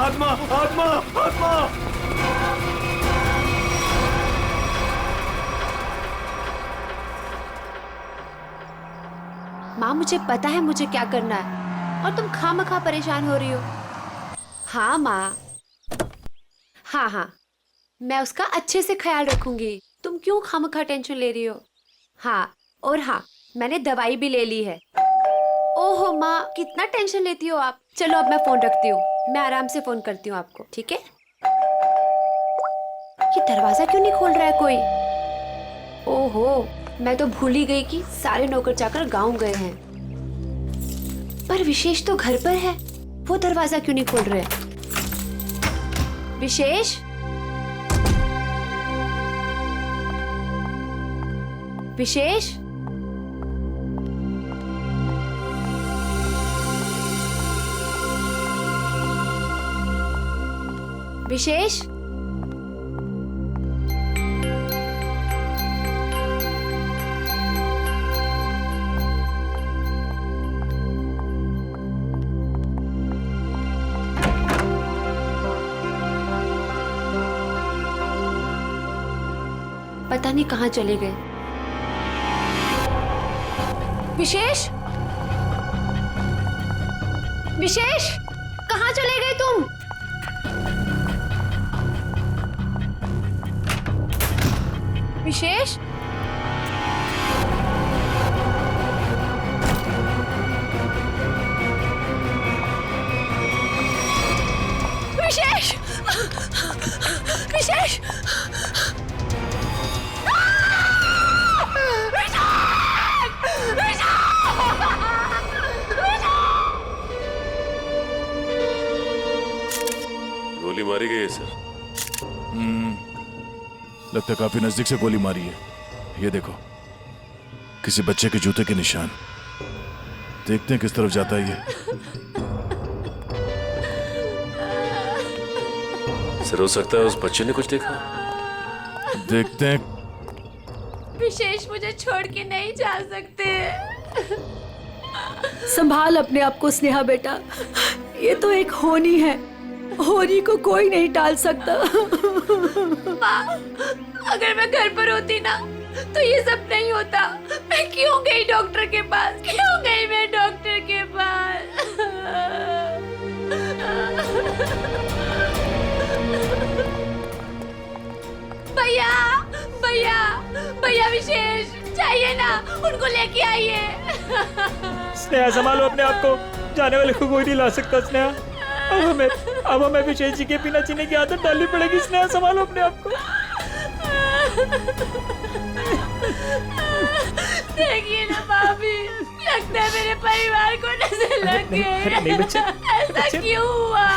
आत्मा आत्मा आत्मा! माँ मुझे पता है मुझे क्या करना है और तुम खामखा परेशान हो रही हो। हाँ माँ, हाँ मैं उसका अच्छे से ख्याल रखूंगी। तुम क्यों खामखा टेंशन ले रही हो? हाँ, और हाँ, मैंने दवाई भी ले ली है। ओहो माँ, कितना टेंशन लेती हो आप। चलो अब मैं फोन रखती हूँ, मैं आराम से फोन करती हूँ आपको, ठीक है? ये दरवाजा क्यों नहीं खोल रहा है कोई? ओहो, मैं तो भूल ही गई कि सारे नौकर चाकर गांव गए हैं। पर विशेष तो घर पर है, वो दरवाजा क्यों नहीं खोल रहे? विशेष, विशेष, विशेष, पता नहीं कहाँ चले गए। विशेष, विशेष, कहाँ चले गए तुम? विशेष, विशेष, विशेष, गोली मारी गई है सर। लगता है काफी नजदीक से गोली मारी है। ये देखो, किसी बच्चे के जूते के निशान। देखते हैं किस तरफ जाता है ये। सर, हो सकता है उस बच्चे ने कुछ देखा। देखते हैं। विशेष, मुझे छोड़ के नहीं जा सकते। संभाल अपने आप को स्नेहा बेटा, ये तो एक होनी है, होनी को कोई नहीं टाल सकता। माँ, अगर मैं घर पर होती ना तो ये सब नहीं होता। मैं क्यों गई डॉक्टर के पास? क्यों गई मैं डॉक्टर के पास? भैया, भैया, भैया विशेष चाहिए ना, उनको लेके आइए। स्नेहा, संभालो अपने आप को, जाने वाले को कोई नहीं ला सकता। स्नेहा, अब हमें विशेष जी के बिना जीने की आदत डालनी पड़ेगी। स्नेहा, संभालो अपने आप को। देखिए ना भाभी, लगता है मेरे परिवार को नजर लग गई। ऐसा क्यों हुआ?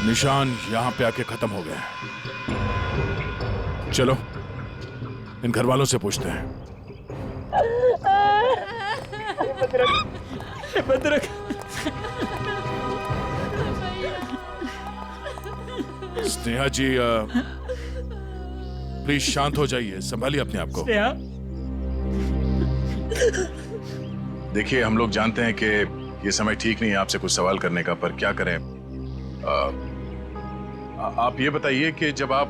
निशान यहां पे आके खत्म हो गए। चलो इन घर वालों से पूछते हैं। भद्रक, स्नेहा जी, प्लीज शांत हो जाइए, संभालिए अपने आप को। स्नेहा, देखिए, हम लोग जानते हैं कि ये समय ठीक नहीं है आपसे कुछ सवाल करने का, पर क्या करें। आप ये बताइए कि जब आप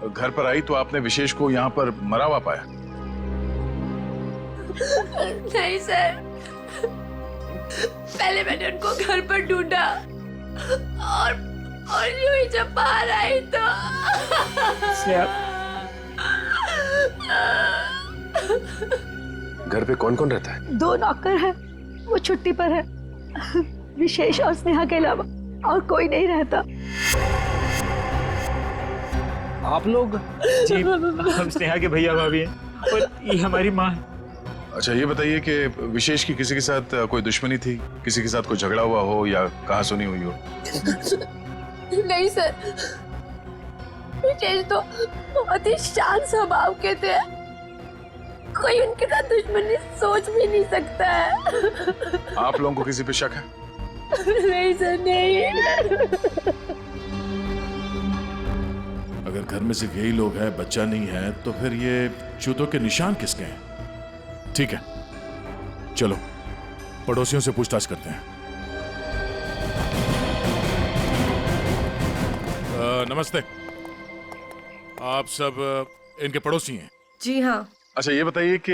घर पर आई तो आपने विशेष को यहाँ पर मरा हुआ पाया? नहीं सर, पहले मैंने उनको घर पर ढूंढा और यूं ही जब बाहर आई तो घर पे कौन कौन रहता है? 2 नौकर है, वो छुट्टी पर है। विशेष और स्नेहा के अलावा और कोई नहीं रहता। आप लोग? जी, हम स्नेहा के भैया भाभी हैं और ये हमारी माँ है। अच्छा, ये बताइए कि विशेष की किसी के साथ कोई दुश्मनी थी, किसी के साथ कोई झगड़ा हुआ हो या कहा सुनी हुई हो? नहीं सर, विशेष तो बहुत ही शांत स्वभाव के थे, कोई उनके साथ दुश्मनी सोच भी नहीं सकता है। आप लोगों को किसी पे शक है? नहीं सर, नहीं। अगर घर में सिर्फ यही लोग हैं, बच्चा नहीं है, तो फिर ये जूतों के निशान किसके हैं? ठीक है, चलो पड़ोसियों से पूछताछ करते हैं। नमस्ते, आप सब इनके पड़ोसी हैं? जी हाँ। अच्छा, ये बताइए कि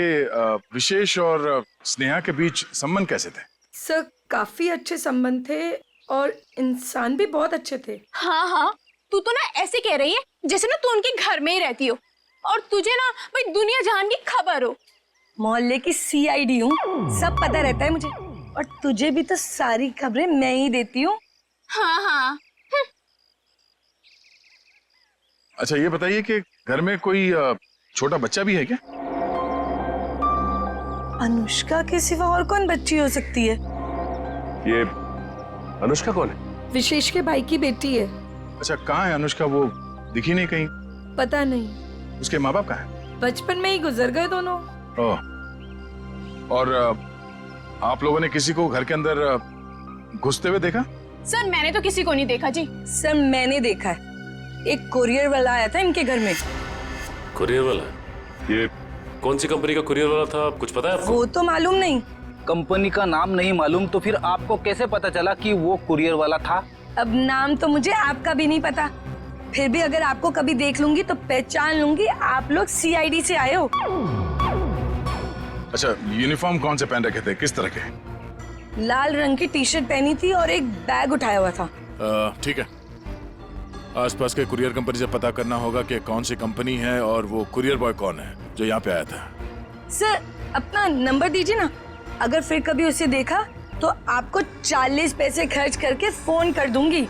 विशेष और स्नेहा के बीच संबंध कैसे थे? सर, काफी अच्छे संबंध थे और इंसान भी बहुत अच्छे थे। हाँ हाँ, तू तो ना ऐसे कह रही है जैसे ना तू उनके घर में ही रहती हो और तुझे ना भाई दुनिया जहान की खबर हो। मोहल्ले की CID हूँ, सब पता रहता है मुझे, और तुझे भी तो सारी खबरें मैं ही देती हूँ। हाँ हाँ। अच्छा, ये बताइए कि घर में कोई छोटा बच्चा भी है क्या? अनुष्का के सिवा और कौन बच्ची हो सकती है? ये अनुष्का कौन है? विशेष के भाई की बेटी है। अच्छा, कहाँ है अनुष्का? वो दिखी नहीं कहीं। पता नहीं। उसके माँ बाप कहाँ हैं? बचपन में ही गुजर गए दोनों। ओह, और आप लोगों ने किसी को घर के अंदर घुसते हुए देखा? सर, मैंने तो किसी को नहीं देखा जी। सर, मैंने देखा है, एक कुरियर वाला आया था इनके घर में। कुरियर वाला? ये कौन सी कंपनी का कुरियर वाला था, कुछ पता है आपको? वो तो मालूम नहीं। कंपनी का नाम नहीं मालूम तो फिर आपको कैसे पता चला कि वो कुरियर वाला था? अब नाम तो मुझे आपका भी नहीं पता, फिर भी अगर आपको कभी देख लूंगी तो पहचान लूंगी आप लोग CID से आए हो। अच्छा, यूनिफॉर्म कौन से पहन रखे थे, किस तरह के? लाल रंग की टी-शर्ट पहनी थी और एक बैग उठाया हुआ था। ठीक है, आसपास के कुरियर कंपनी से पता करना होगा कि कौन सी कंपनी है और वो कुरियर बॉय कौन है जो यहाँ पे आया था। सर, अपना नंबर दीजिए ना, अगर फिर कभी उसे देखा तो आपको 40 पैसे खर्च करके फोन कर दूंगी।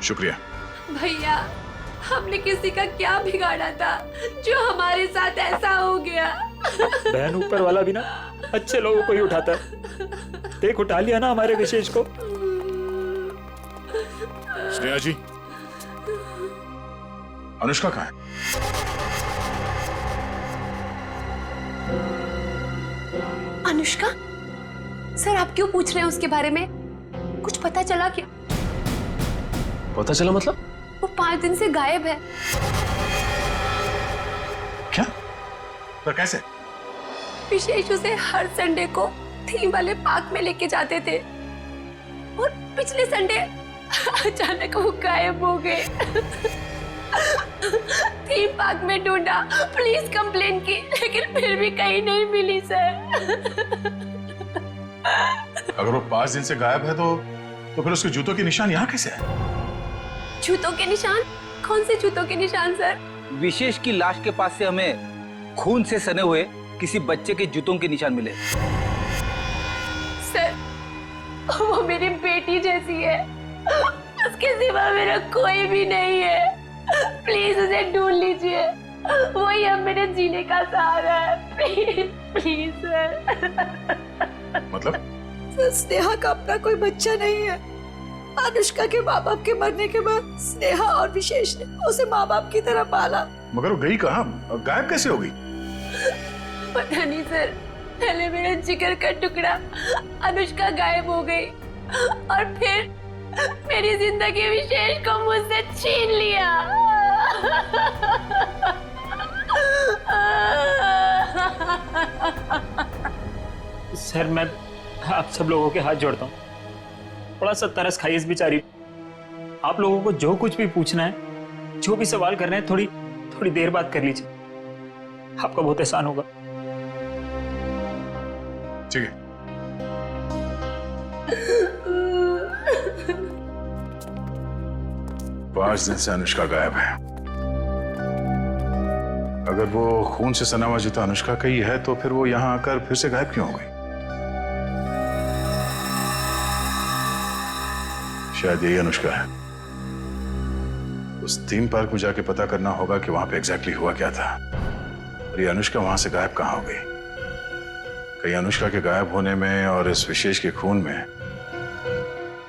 शुक्रिया। भैया, हमने किसी का क्या बिगाड़ा था जो हमारे साथ ऐसा हो गया? बहन, ऊपर वाला भी ना अच्छे लोगों को ही उठाता है। देख, उठा लिया ना हमारे विशेष को। स्नेहा जी, अनुष्का कहाँ है? अनुष्का? सर, आप क्यों पूछ रहे हैं उसके बारे में? कुछ पता चला क्या? पता चला मतलब? वो 5 दिन से गायब है। क्या? पर कैसे? विशेष उसे हर संडे को थीम वाले पार्क में लेके जाते थे और पिछले संडे अचानक वो गायब हो गए। थीम पार्क में ढूंढा, पुलिस कंप्लेन की, लेकिन फिर भी कहीं नहीं मिली सर। अगर वो 5 दिन से गायब है तो फिर उसके जूतों के निशान यहाँ कैसे है? जूतों के निशान? कौन से जूतों के निशान सर? विशेष की लाश के पास से हमें खून से सने हुए किसी बच्चे के जूतों के निशान मिले। सर, वो मेरी बेटी जैसी है, उसके सिवा मेरा कोई भी नहीं है। प्लीज उसे ढूंढ लीजिए, वही अब मेरे जीने का सहारा है। Please please sir. मतलब? सर, स्नेहा का अपना कोई बच्चा नहीं है। अनुष्का के माँ बाप के मरने के बाद स्नेहा और विशेष ने उसे माँ बाप की तरह पाला। मगर वो गई कहाँ? गायब कैसे हो गई? पता नहीं सर, पहले मेरा जिगर का टुकड़ा अनुष्का गायब हो गई और फिर मेरी जिंदगी विशेष को मुझसे छीन लिया। सर, मैं आप सब लोगों के हाथ जोड़ता हूँ, थोड़ा सा तरस खाइए इस बेचारी। आप लोगों को जो कुछ भी पूछना है, जो भी सवाल करना है, थोड़ी थोड़ी देर बात कर लीजिए, आपका बहुत एहसान होगा। ठीक है। पांच दिन से अनुष्का गायब है। अगर वो खून से सना हुआ जूता अनुष्का का ही है तो फिर वो यहां आकर फिर से गायब क्यों हो गई? शायद यही अनुष्का है। उस थीम पार्क में जाके पता करना होगा कि वहां पे एग्जैक्टली हुआ क्या था और ये अनुष्का वहां से गायब कहां हो गई। कहीं अनुष्का के गायब होने में और इस विशेष के खून में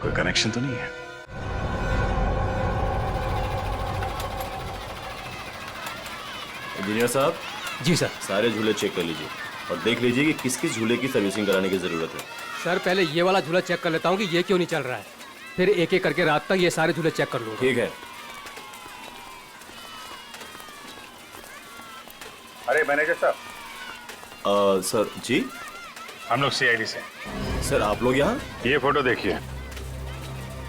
कोई कनेक्शन तो नहीं है? इंजीनियर साहब। जी सर। सारे झूले चेक कर लीजिए और देख लीजिए कि किस किस झूले की सर्विसिंग कराने की जरूरत है। सर पहले ये वाला झूला चेक कर लेता हूँ कि ये क्यों नहीं चल रहा है, फिर एक एक करके रात तक ये सारे झूले चेक कर लूँगा। ठीक है। अरे मैनेजर साहब। सर जी। हम लोग सीआईडी से। सर आप लोग यहाँ? ये फोटो देखिए,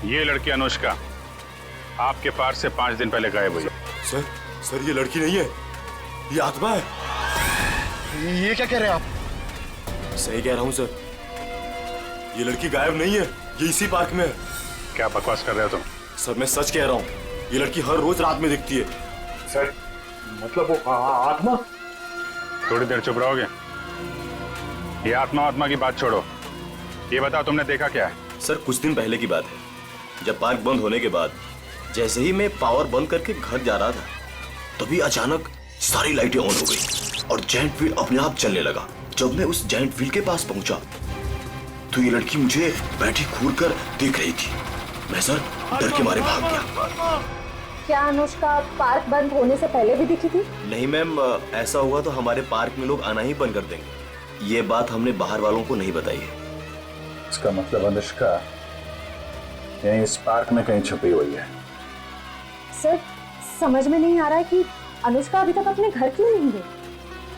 ये लड़की अनुष्का आपके पार्क से 5 दिन पहले गायब हुई। सर ये लड़की नहीं है, ये आत्मा है। ये क्या कह रहे हैं आप? सही कह रहा हूँ सर, ये लड़की गायब नहीं है, ये इसी पार्क में है। क्या बकवास कर रहे हो तुम? सर मैं सच कह रहा हूँ, ये लड़की हर रोज रात में दिखती है। सर मतलब वो आत्मा? थोड़ी देर चुप रहोगे? ये आत्मा की बात छोड़ो, ये बताओ तुमने देखा क्या है? सर कुछ दिन पहले की बात है, जब पार्क बंद होने के बाद जैसे ही मैं पावर बंद करके घर जा रहा था तभी अचानक सारी लाइटें ऑन हो गई और जायंट व्हील अपने आप चलने लगा। जब मैं उस जायंट व्हील के पास पहुंचा तो ये लड़की मुझे बैठी घूर कर देख रही थी। मैं सर डर के मारे भाग गया। क्या अनुष्का पार्क बंद होने से पहले भी दिखी थी? नहीं मैम, ऐसा हुआ तो हमारे पार्क में लोग आना ही बंद कर देंगे। ये बात हमने बाहर वालों को नहीं बताई है। इसका मतलब अनुष्का यहीं इस पार्क में कहीं छुपी हुई है। सर समझ में नहीं आ रहा है कि अनुष्का अभी तक अपने घर क्यों नहीं गई,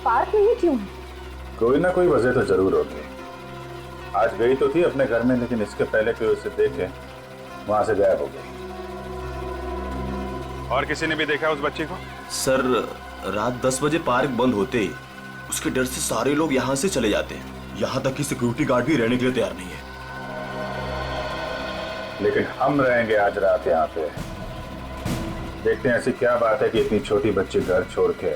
पार्क में ही क्यों है? कोई ना कोई वजह तो जरूर होगी। आज गई तो थी अपने घर में, लेकिन इसके पहले कोई उसे देखे वहां से गायब हो गई। और किसी ने भी देखा उस बच्ची को? सर रात 10 बजे पार्क बंद होते ही उसके डर से सारे लोग यहाँ से चले जाते हैं, यहाँ तक कि सिक्योरिटी गार्ड भी रहने के लिए तैयार नहीं है। लेकिन हम रहेंगे आज रात यहाँ पे। देखते हैं ऐसी क्या बात है कि इतनी छोटी बच्ची घर छोड़ के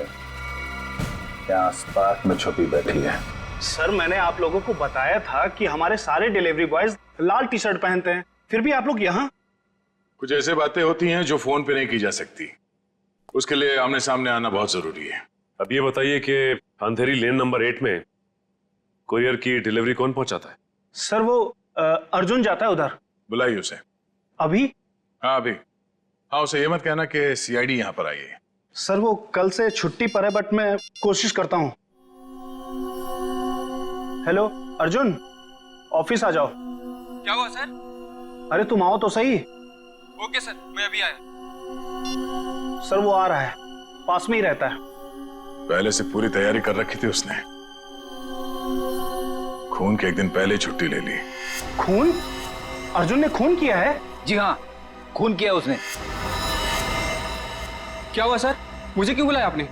यहाँ पार्क में छुपी बैठी है। सर मैंने आप लोगों को बताया था कि हमारे सारे डिलीवरी बॉयज लाल टी शर्ट पहनते हैं, फिर भी आप लोग यहाँ। कुछ ऐसे बातें होती हैं जो फोन पे नहीं की जा सकती, उसके लिए आमने सामने आना बहुत जरूरी है। अब ये बताइए कि अंधेरी लेन नंबर 8 में कुरियर की डिलीवरी कौन पहुंचाता है? सर वो अर्जुन जाता है उधर। बुलाइए उसे। अभी? हाँ अभी। हाँ उसे ये मत कहना कि सीआईडी यहाँ पर आई है। सर वो कल से छुट्टी पर है, बट मैं कोशिश करता हूँ। हेलो अर्जुन, ऑफिस आ जाओ। क्या हुआ सर? अरे तुम आओ तो सही। ओके सर, मैं अभी आया। सर वो आ रहा है, पास में ही रहता है। पहले से पूरी तैयारी कर रखी थी उसने। खून के एक दिन पहले छुट्टी ले ली। खून? अर्जुन ने खून किया है? जी हाँ, खून किया उसने। क्या हुआ सर? मुझे क्यों बुलाया आपने?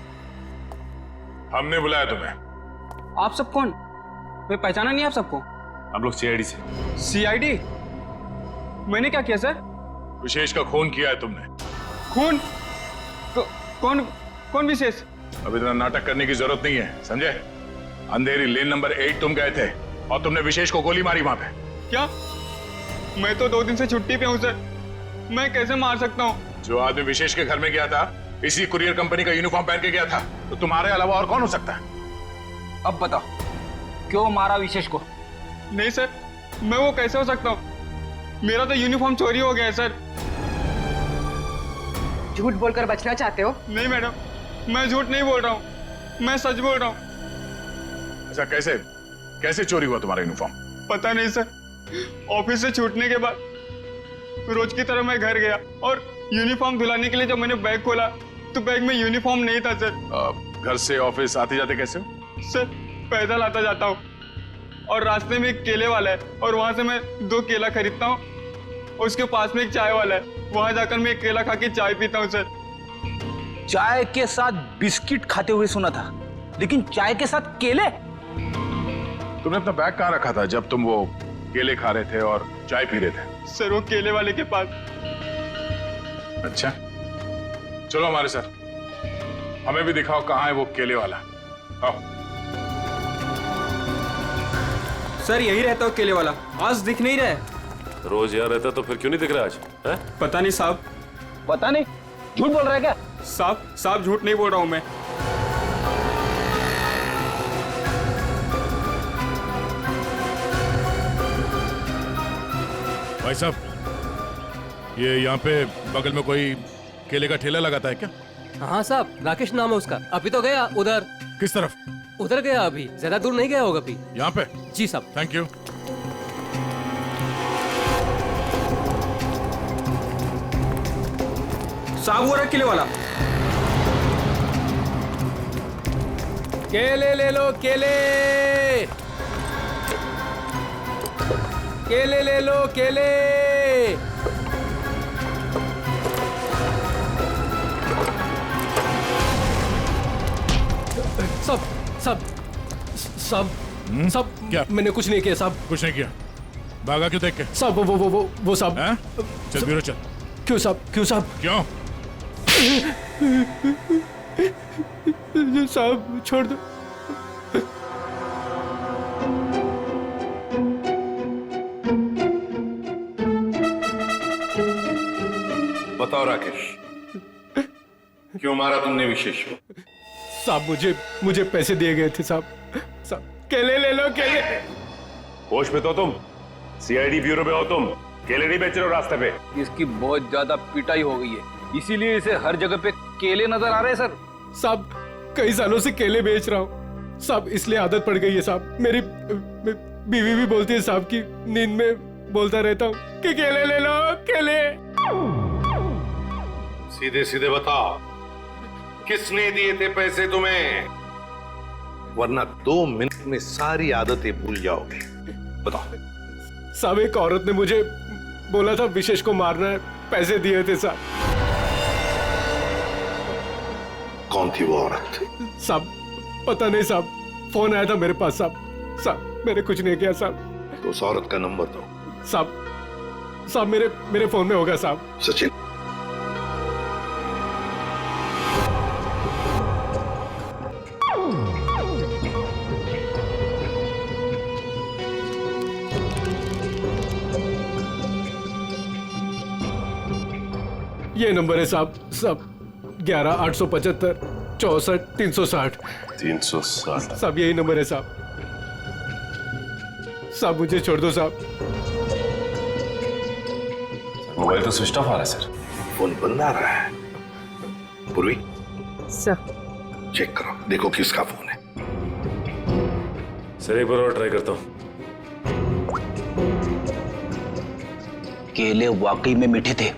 हमने बुलाया तुम्हें। आप सब कौन? मैं पहचाना नहीं आप सबको। हम लोग सीआईडी से। सीआईडी? मैंने क्या किया सर? विशेष का खून किया है तुमने। खून? कौन कौन विशेष? अब इतना नाटक करने की जरूरत नहीं है, समझे? अंधेरी लेन नंबर 8 तुम गए थे और तुमने विशेष को गोली मारी वहां पे। क्या? मैं तो 2 दिन से छुट्टी पे हूँ सर, मैं कैसे मार सकता हूँ? जो आदमी विशेष के घर में गया था इसी कुरियर कंपनी का यूनिफॉर्म पहन के गया था, तो तुम्हारे अलावा और कौन हो सकता है? अब बताओ, क्यों मारा विशेष को? नहीं सर, मैं वो कैसे हो सकता हूँ? मेरा तो यूनिफॉर्म चोरी हो गया है सर। झूठ बोलकर बचना चाहते हो? नहीं मैडम, मैं झूठ नहीं बोल रहा हूँ, मैं सच बोल रहा हूँ। ऐसा कैसे कैसे चोरी हुआ तुम्हारा यूनिफॉर्म? पता नहीं सर, ऑफिस से छूटने के बाद रोज की तरह मैं घर गया और यूनिफॉर्म धुलाने के लिए जब मैंने बैग खोला तो बैग में यूनिफॉर्म नहीं था सर। घर से ऑफिस आते जाते कैसे हो? सर पैदल आता जाता हूँ और रास्ते में एक केले वाला है और वहां से मैं 2 केला खरीदता हूँ, उसके पास में एक चाय वाला है, वहां जाकर मैं एक केला खा के चाय पीता हूँ सर। चाय के साथ बिस्किट खाते हुए सुना था, लेकिन चाय के साथ केले? तुमने अपना बैग कहाँ रखा था जब तुम वो केले खा रहे थे और चाय पी रहे थे? सर वो केले वाले के पास। अच्छा, चलो हमारे साथ, हमें भी दिखाओ कहाँ है वो केले वाला। आओ। सर यही रहता हो केले वाला, आज दिख नहीं रहा है। रोज यहाँ रहता तो फिर क्यों नहीं दिख रहा आज? है? पता नहीं साहब। पता नहीं, झूठ बोल रहा है क्या? साहब झूठ नहीं बोल रहा हूँ मैं। भाई साहब, ये यहाँ पे बगल में कोई केले का ठेला लगाता है क्या? हाँ साहब, राकेश नाम है उसका। अभी तो गया उधर। किस तरफ? उधर गया, अभी ज्यादा दूर नहीं गया होगा। अभी यहाँ पे? जी साहब। Thank you. साहब वो रहा केले वाला। केले ले लो, केले केले ले लो, केले। सब क्या? मैंने कुछ नहीं किया साहब। कुछ नहीं किया? भागा क्यों देख के? साहब वो साहब। चल ब्यूरो चल। क्यों साहब? क्यों? साहब छोड़ दो। बताओ राकेश, क्यों मारा तुमने विशेष को? साहब मुझे पैसे दिए गए थे साहब। केले ले लो, केले। होश में तो तुम? सीआईडी ब्यूरो में हो तुम? केले नहीं बेच रहे हो रास्ते पे? इसकी बहुत ज्यादा पिटाई हो गई है, इसीलिए इसे हर जगह पे केले नजर आ रहे हैं सर। साहब कई सालों से केले बेच रहा हूँ साहब, इसलिए आदत पड़ गई है साहब। मेरी बीवी भी बोलती है साहब की नींद में बोलता रहता हूँ कि केले ले लो, केले। सीधे सीधे बताओ, किसने दिए थे पैसे तुम्हें? वरना 2 मिनट में सारी आदतें भूल जाओगे। बताओ। साहब एक औरत ने मुझे बोला था विशेष को मारना है, पैसे दिए थे साहब। कौन थी वो औरत? साहब पता नहीं साहब, फोन आया था मेरे पास साहब मैंने कुछ नहीं किया साहब। तो उस औरत का नंबर दो। साहब मेरे फोन में होगा साहब। सचिन, ये नंबर है साहब 11-875 64 360। 360 साहब यही नंबर है साहब। साहब मुझे छोड़ दो साहब। मोबाइल तो स्विच ऑफ आ रहा है सर। फोन बंद आ रहा है। पूर्वी सर चेक करो, देखो किसका फोन है। सर एक बार और ट्राई करता हूँ। केले वाकई में मीठे थे,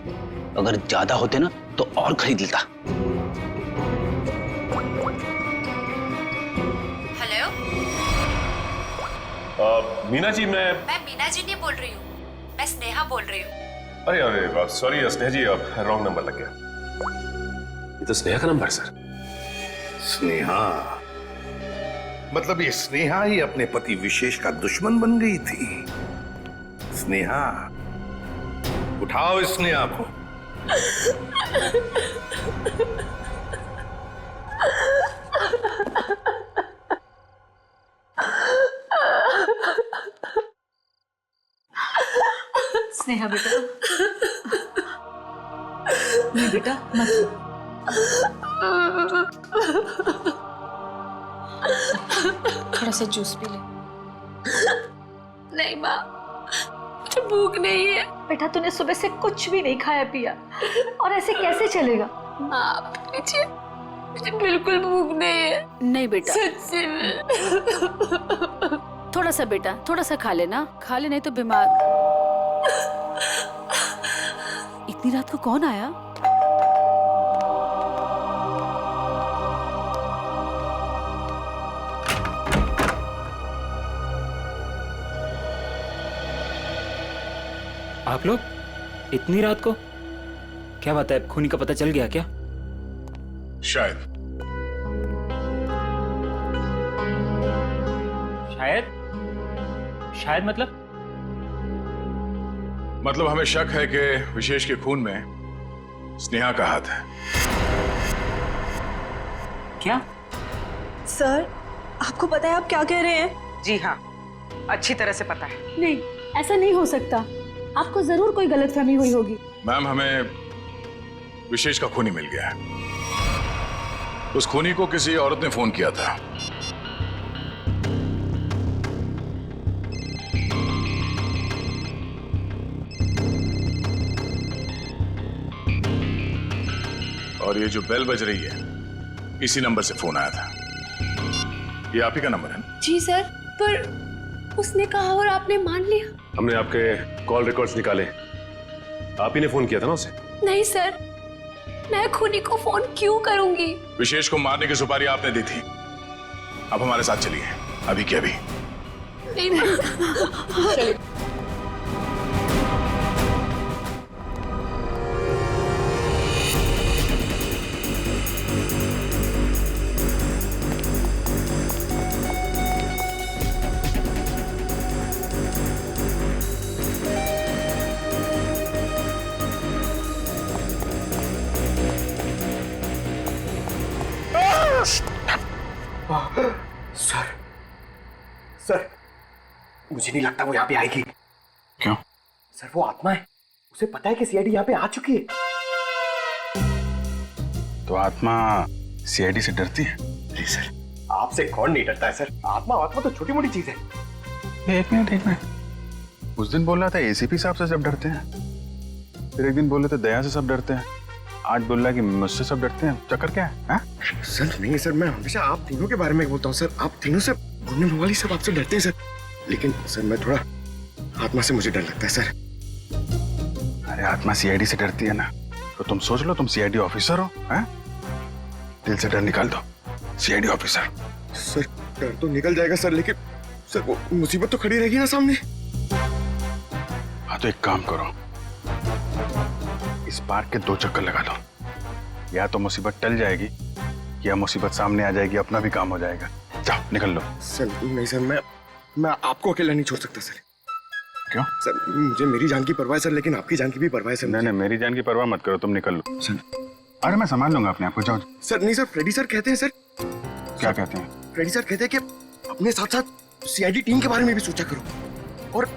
अगर ज्यादा होते ना तो और खरीद लेता। हेलो, मीना जी, मैं मीना जी नहीं बोल रही हूँ, मैं स्नेहा बोल रही हूँ। अरे सॉरी स्नेहा जी, अब रॉन्ग नंबर लग गया। ये तो स्नेहा का नंबर है सर। स्नेहा? मतलब ये स्नेहा ही अपने पति विशेष का दुश्मन बन गई थी। स्नेहा, उठाओ इस स्नेहा को। स्नेहा बेटा, नहीं बेटा मत। थोड़ा सा जूस पी ले। नहीं माँ, मुझे भूख नहीं है। बेटा तूने सुबह से कुछ भी नहीं खाया पिया, और ऐसे कैसे चलेगा? माँ मुझे बिल्कुल भूख नहीं है। नहीं बेटा, सच्ची में। थोड़ा सा बेटा, थोड़ा सा खा लेना, खा ले नहीं तो बीमार। इतनी रात को कौन आया? आप लोग इतनी रात को? क्या बात है, खूनी का पता चल गया क्या? शायद। शायद मतलब हमें शक है कि विशेष के खून में स्नेहा का हाथ है। क्या? सर, आपको पता है आप क्या कह रहे हैं? जी हाँ, अच्छी तरह से पता है। नहीं, ऐसा नहीं हो सकता। आपको जरूर कोई गलतफहमी हुई होगी। मैम, हमें विशेष का खूनी मिल गया है। उस खूनी को किसी औरत ने फोन किया था। और ये जो बेल बज रही है, इसी नंबर से फोन आया था। ये आप ही का नंबर है ना? जी सर, पर उसने कहा और आपने मान लिया। हमने आपके कॉल रिकॉर्ड्स निकाले, आप ही ने फोन किया था ना उसे? नहीं सर, मैं खूनी को फोन क्यों करूंगी? विशेष को मारने की सुपारी आपने दी थी। अब हमारे साथ चलिए, अभी के अभी। नहीं। सर, मुझे नहीं लगता वो यहाँ पे आएगी। क्यों? सर, वो आत्मा है, उसे पता है कि सीआईडी यहाँ पे आ चुकी है। तो आत्मा सीआईडी से डरती है? नहीं सर, आपसे कौन नहीं डरता है सर? आत्मा तो छोटी मोटी चीज है। एक मिनट। उस दिन बोल रहा था एसीपी साहब से सब डरते हैं, फिर एक दिन बोले थे दया से सब डरते हैं, आज बोल रहा है कि मुझसे सब डरते हैं। चक्कर क्या है? सर नहीं सर, मैं हमेशा आप तीनों के बारे में बोलता हूँ सर। आप तीनों से बोलने वाली सब आपसे डरते हैं सर। लेकिन सर, मैं थोड़ा आत्मा से मुझे डर लगता है सर। अरे आत्मा सीआईडी से डरती है ना, तो तुम सोच लो तुम सीआईडी ऑफिसर हो, हैं? दिल से डर निकाल दो, सीआईडी ऑफिसर। सर, डर तो निकल जाएगा सर, लेकिन सर वो मुसीबत तो खड़ी रहेगी ना सामने। हाँ, तो एक काम करो, इस पार्क के 2 चक्कर लगा दो। या तो मुसीबत टल जाएगी या मुसीबत सामने आ जाएगी, अपना भी काम हो जाएगा। जाओ, निकल लो। सर नहीं सर, मैं आपको अकेला नहीं छोड़ सकता सर। क्यों? सर, मुझे मेरी जान की परवाह है सर, लेकिन आपकी जान की भी परवाह है सर। नहीं, मेरी जान की परवाह मत करो, तुम निकल लो। सर, अरे मैं संभाल लूंगा अपने आप को, जाओ। सर नहीं सर, फ्रेडी सर कहते हैं सर। क्या कहते हैं? फ्रेडी सर कहते हैं कि अपने साथ साथ सीआईडी टीम के बारे में भी सोचा करो, और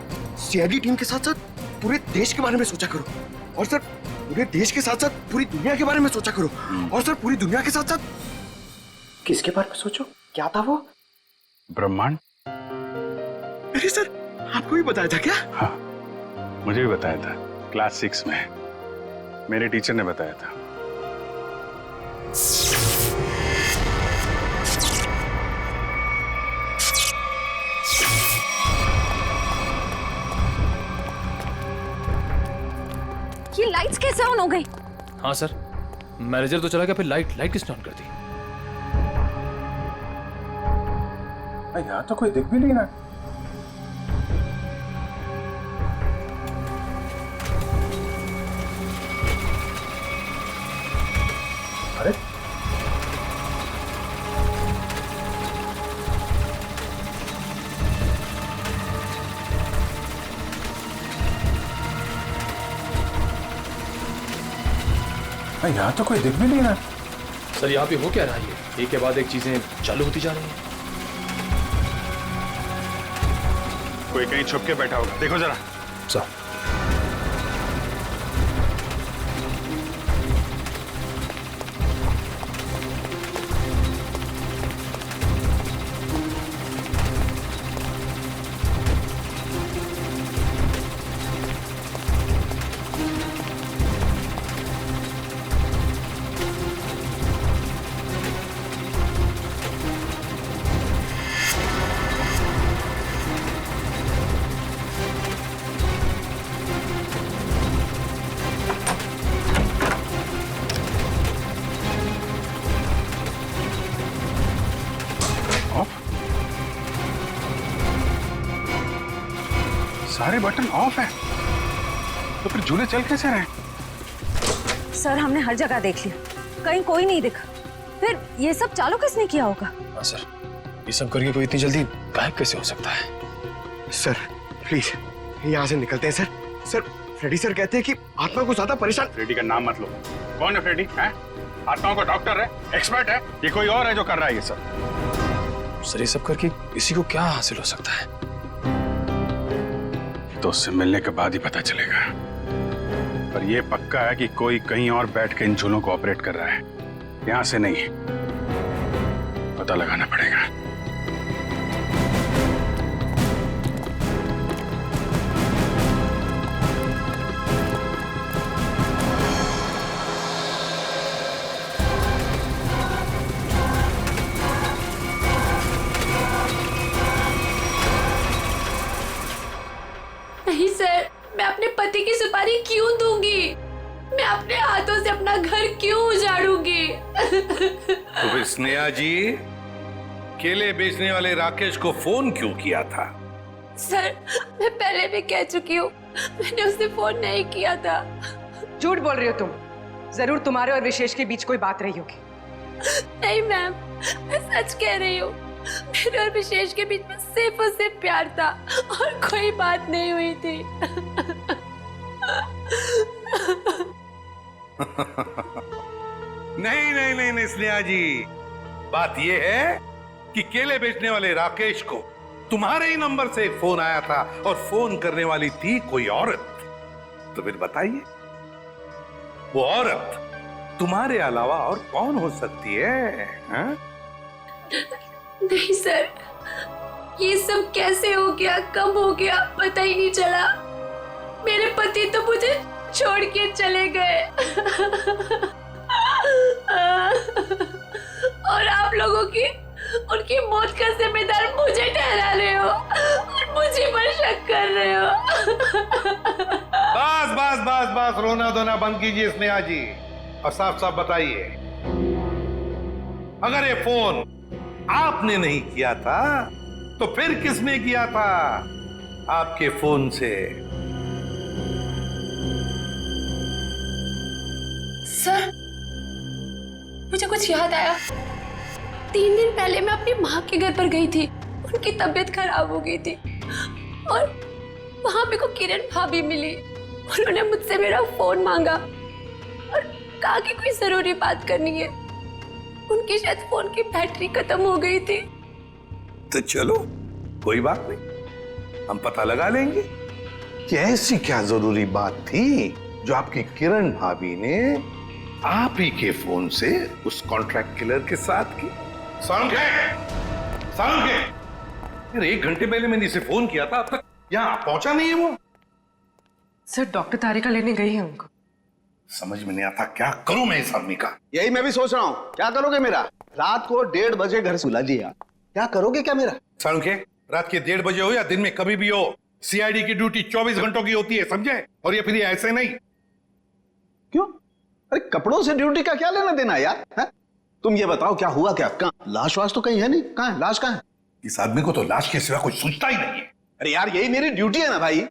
सीआईडी टीम के साथ साथ पूरे देश के बारे में सोचा करो, और सर पूरे देश के साथ साथ पूरी दुनिया के बारे में सोचा करो, और सर पूरी दुनिया के साथ साथ किसके बारे में सोचो? क्या था वो? ब्रह्मांड। अरे सर, आपको भी बताया था क्या? हाँ, मुझे भी बताया था, क्लास 6 में मेरे टीचर ने बताया था। ये लाइट्स कैसे ऑन हो गई? हाँ सर, मैनेजर तो चला गया, फिर लाइट किसने ऑन कर दी? यहाँ तो कोई दिख भी नहीं ना। अरे यहाँ तो कोई दिख भी नहीं ना। सर, यहाँ पे हो क्या रहा है? ये एक के बाद एक चीजें चालू होती जा रही हैं। कोई कहीं छुप के बैठा होगा, देखो जरा। सर, सारे बटन ऑफ है, तो फिर झूले चल कैसे रहे? सर, हमने हर जगह देख लिया, कहीं कोई नहीं दिखा। फिर ये सब चालू किसने किया होगा? हाँ सर, ये सब करके कोई इतनी जल्दी गायब कैसे हो सकता है? सर प्लीज यहाँ से निकलते हैं सर। सर फ्रेडी सर कहते हैं कि आत्मा को ज्यादा परेशान। फ्रेडी का नाम मत लो। कौन है फ्रेडी? हैं? आत्माओं का डॉक्टर है, एक्सपर्ट है, ये कोई और है जो कर रहा है ये सब? सर ये सब करके किसी को क्या हासिल हो सकता है? तो उससे मिलने के बाद ही पता चलेगा। पर यह पक्का है कि कोई कहीं और बैठ के इन झूलों को ऑपरेट कर रहा है, यहां से नहीं। पता लगाना पड़ेगा। नहीं सर, मैं अपने पति की सुपारी क्यों दूंगी? मैं अपने हाथों से अपना घर क्यों उजाड़ूंगी? तो फिर स्नेहा जी, केले बेचने वाले राकेश को फोन क्यों किया था? सर, मैं पहले भी कह चुकी हूँ, मैंने उसे फोन नहीं किया था। झूठ बोल रही हो तुम। जरूर तुम्हारे और विशेष के बीच कोई बात रही होगी। नहीं मैम, मैं सच कह रही हूँ। मेरे और विशेष के बीच में सिर्फ और सिर्फ प्यार था और कोई बात नहीं हुई थी। नहीं नहीं नहीं नहीं स्नेहा जी, बात यह है कि केले बेचने वाले राकेश को तुम्हारे ही नंबर से एक फोन आया था और फोन करने वाली थी कोई औरत। तो फिर बताइए, वो औरत तुम्हारे अलावा और कौन हो सकती है? हा? नहीं सर, ये सब कैसे हो गया, कब हो गया, पता ही नहीं चला। मेरे पति तो मुझे छोड़ के चले गए और आप लोगों की उनकी मौत का जिम्मेदार मुझे ठहरा रहे हो और मुझे पर शक कर रहे हो। बस बस बस बस, रोना धोना बंद कीजिए स्नेहा जी और साफ साफ बताइए, अगर ये फोन आपने नहीं किया था तो फिर किसने किया था आपके फोन से? सर, मुझे कुछ याद आया। 3 दिन पहले मैं अपनी माँ के घर पर गई थी। उनकी तबीयत खराब हो गई थी और वहां मेरे को किरण भाभी मिली। उन्होंने मुझसे मेरा फोन मांगा और कहा कि कोई जरूरी बात करनी है। उनकी शायद फोन की बैटरी खत्म हो गई थी। तो चलो कोई बात नहीं, हम पता लगा लेंगे कि ऐसी क्या जरूरी बात थी जो आपकी किरण भाभी ने आप ही के फोन से उस कॉन्ट्रैक्ट किलर के साथ की। साउंड यार, 1 घंटे पहले मैंने इसे फोन किया था, अब तक यहाँ पहुंचा नहीं है वो। सर डॉक्टर तारिका लेने गई है उनको। समझ में नहीं आता क्या करूं मैं इस आदमी का। यही मैं भी सोच रहा हूँ, क्या करोगे मेरा? रात को 1:30 बजे घर सुला दिया, क्या करोगे क्या मेरा? साउंड के रात के 1:30 बजे हो या दिन में कभी भी हो, सीआईडी की ड्यूटी 24 घंटों की होती है, समझे? और ये फिर ये ऐसे नहीं। क्यों? अरे कपड़ों से ड्यूटी का क्या लेना देना यार? है? तुम ये बताओ क्या हुआ क्या? कहाँ लाश वाश तो कहीं है नहीं, कहाँ है लाश? कहाँ है? इस आदमी को तो लाश के सिवा कुछ सोचता ही नहीं है। अरे यार यही मेरी ड्यूटी है ना भाई।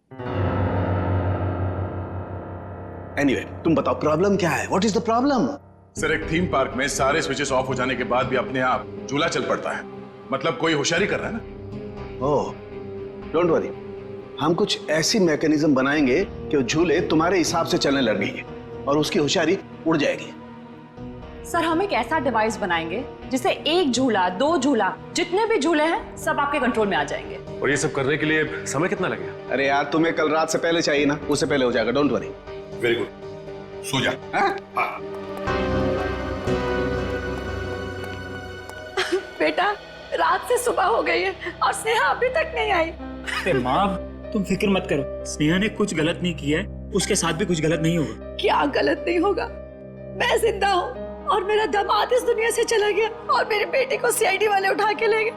एनीवे, तुम बताओ प्रॉब्लम क्या है? What is the problem? Sir, एक थीम पार्क में सारे स्विचेस ऑफ हो जाने के बाद भी अपने आप झूला चल पड़ता है। मतलब कोई होशियारी कर रहा है ना। ओह, डोंट वरी, हम कुछ ऐसी मैकेनिज्म बनाएंगे कि वो झूले तुम्हारे हिसाब से चलने लगेंगे और उसकी होशियारी उड़ जाएगी। सर, हम एक ऐसा डिवाइस बनाएंगे जिससे 1 झूला, 2 झूला, जितने भी झूले हैं सब आपके कंट्रोल में आ जाएंगे। और ये सब करने के लिए समय कितना लगेगा? अरे यार, तुम्हें कल रात से पहले चाहिए ना, उससे पहले हो जाएगा, डोंट वरी। वेरी गुड, सो जा। हाँ? बेटा, रात से सुबह हो गई है और स्नेहा अभी तक नहीं आई। अरे माँ, तुम फिक्र मत करो, स्नेहा ने कुछ गलत नहीं किया है, उसके साथ भी कुछ गलत नहीं होगा। क्या गलत नहीं होगा? मैं जिंदा हूँ और मेरा दामाद इस दुनिया से चला गया और मेरे बेटे को सीआईडी वाले उठा के ले गए।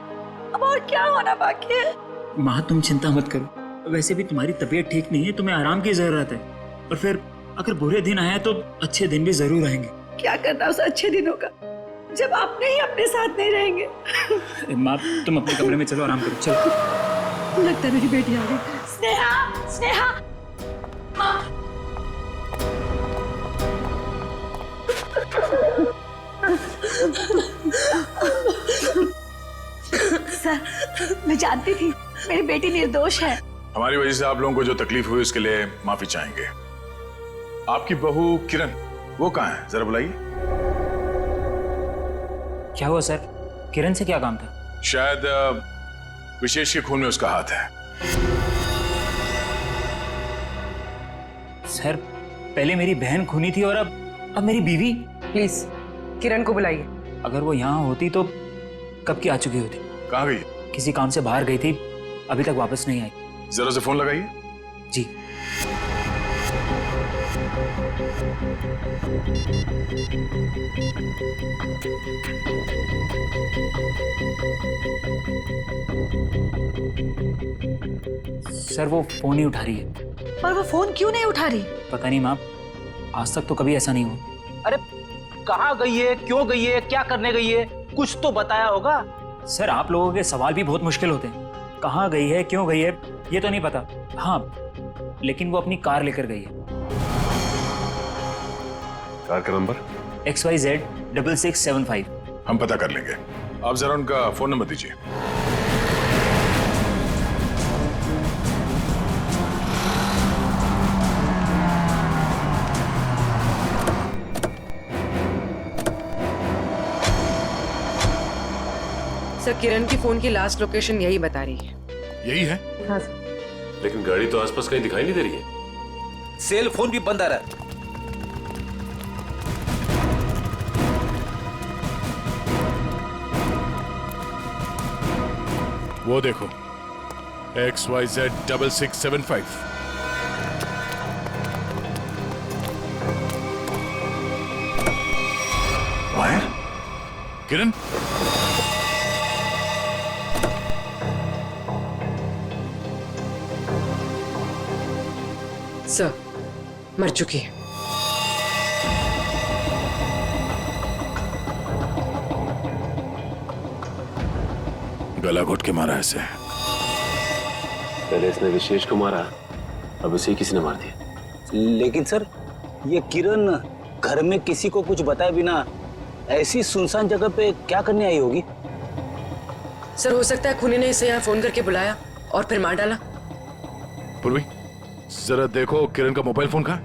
अब और क्या होना बाकी है? माँ, तुम चिंता मत करो, वैसे भी तुम्हारी तबीयत ठीक नहीं है, तुम्हें आराम की जरूरत है। और फिर अगर बुरे दिन आए तो अच्छे दिन भी जरूर आएंगे। क्या करना उस अच्छे दिनों का जब आपने ही अपने साथ नहीं रहेंगे। माँ, तुम अपने कमरे में चलो, आराम करो, चलो। लगता है मेरी बेटी आ गई। स्नेहा, स्नेहा, माँ। सर, मैं जानती थी मेरी बेटी निर्दोष है। हमारी वजह से आप लोगों को जो तकलीफ हुई उसके लिए माफी चाहेंगे। आपकी बहू किरण, वो कहाँ है? जरा बुलाइए। क्या हुआ सर? किरण से क्या काम था? शायद विशेष के खून में उसका हाथ है। सर, पहले मेरी बहन खूनी थी और अब मेरी बीवी। प्लीज किरण को बुलाइए। अगर वो यहाँ होती तो कब की आ चुकी होती। कहाँ गई? किसी काम से बाहर गई थी, अभी तक वापस नहीं आई। जरा से फोन लगाइए। जी। सर, वो फोन नहीं उठा रही है। पर वो फोन क्यों नहीं उठा रही? पता नहीं मैम, आज तक तो कभी ऐसा नहीं हुआ। अरे कहाँ गई है, क्यों गई है, क्या करने गई है, कुछ तो बताया होगा। सर, आप लोगों के सवाल भी बहुत मुश्किल होते हैं। कहाँ गई है, क्यों गई है, ये तो नहीं पता। हाँ, लेकिन वो अपनी कार लेकर गई है। कार का नंबर? XYZ 6675। हम पता कर लेंगे। आप जरा उनका फोन नंबर दीजिए। सर, किरण की फोन की लास्ट लोकेशन यही बता रही है। यही है? हाँ सर। लेकिन गाड़ी तो आसपास कहीं दिखाई नहीं दे रही है। सेल फोन भी बंद आ रहा है। वो देखो, XYZ 6675। वायर? किरण? सर, मर चुकी है। गला घोट के मारा ऐसे। पहले इसने विशेष को मारा, अब इसे किसी ने मार दिया। लेकिन सर, ये किरण घर में किसी को कुछ बताए बिना ऐसी सुनसान जगह पे क्या करने आई होगी? सर, हो सकता है खूनी ने इसे यहाँ फोन करके बुलाया और फिर मार डाला। पूर्वी, जरा देखो किरण का मोबाइल फोन कहाँ?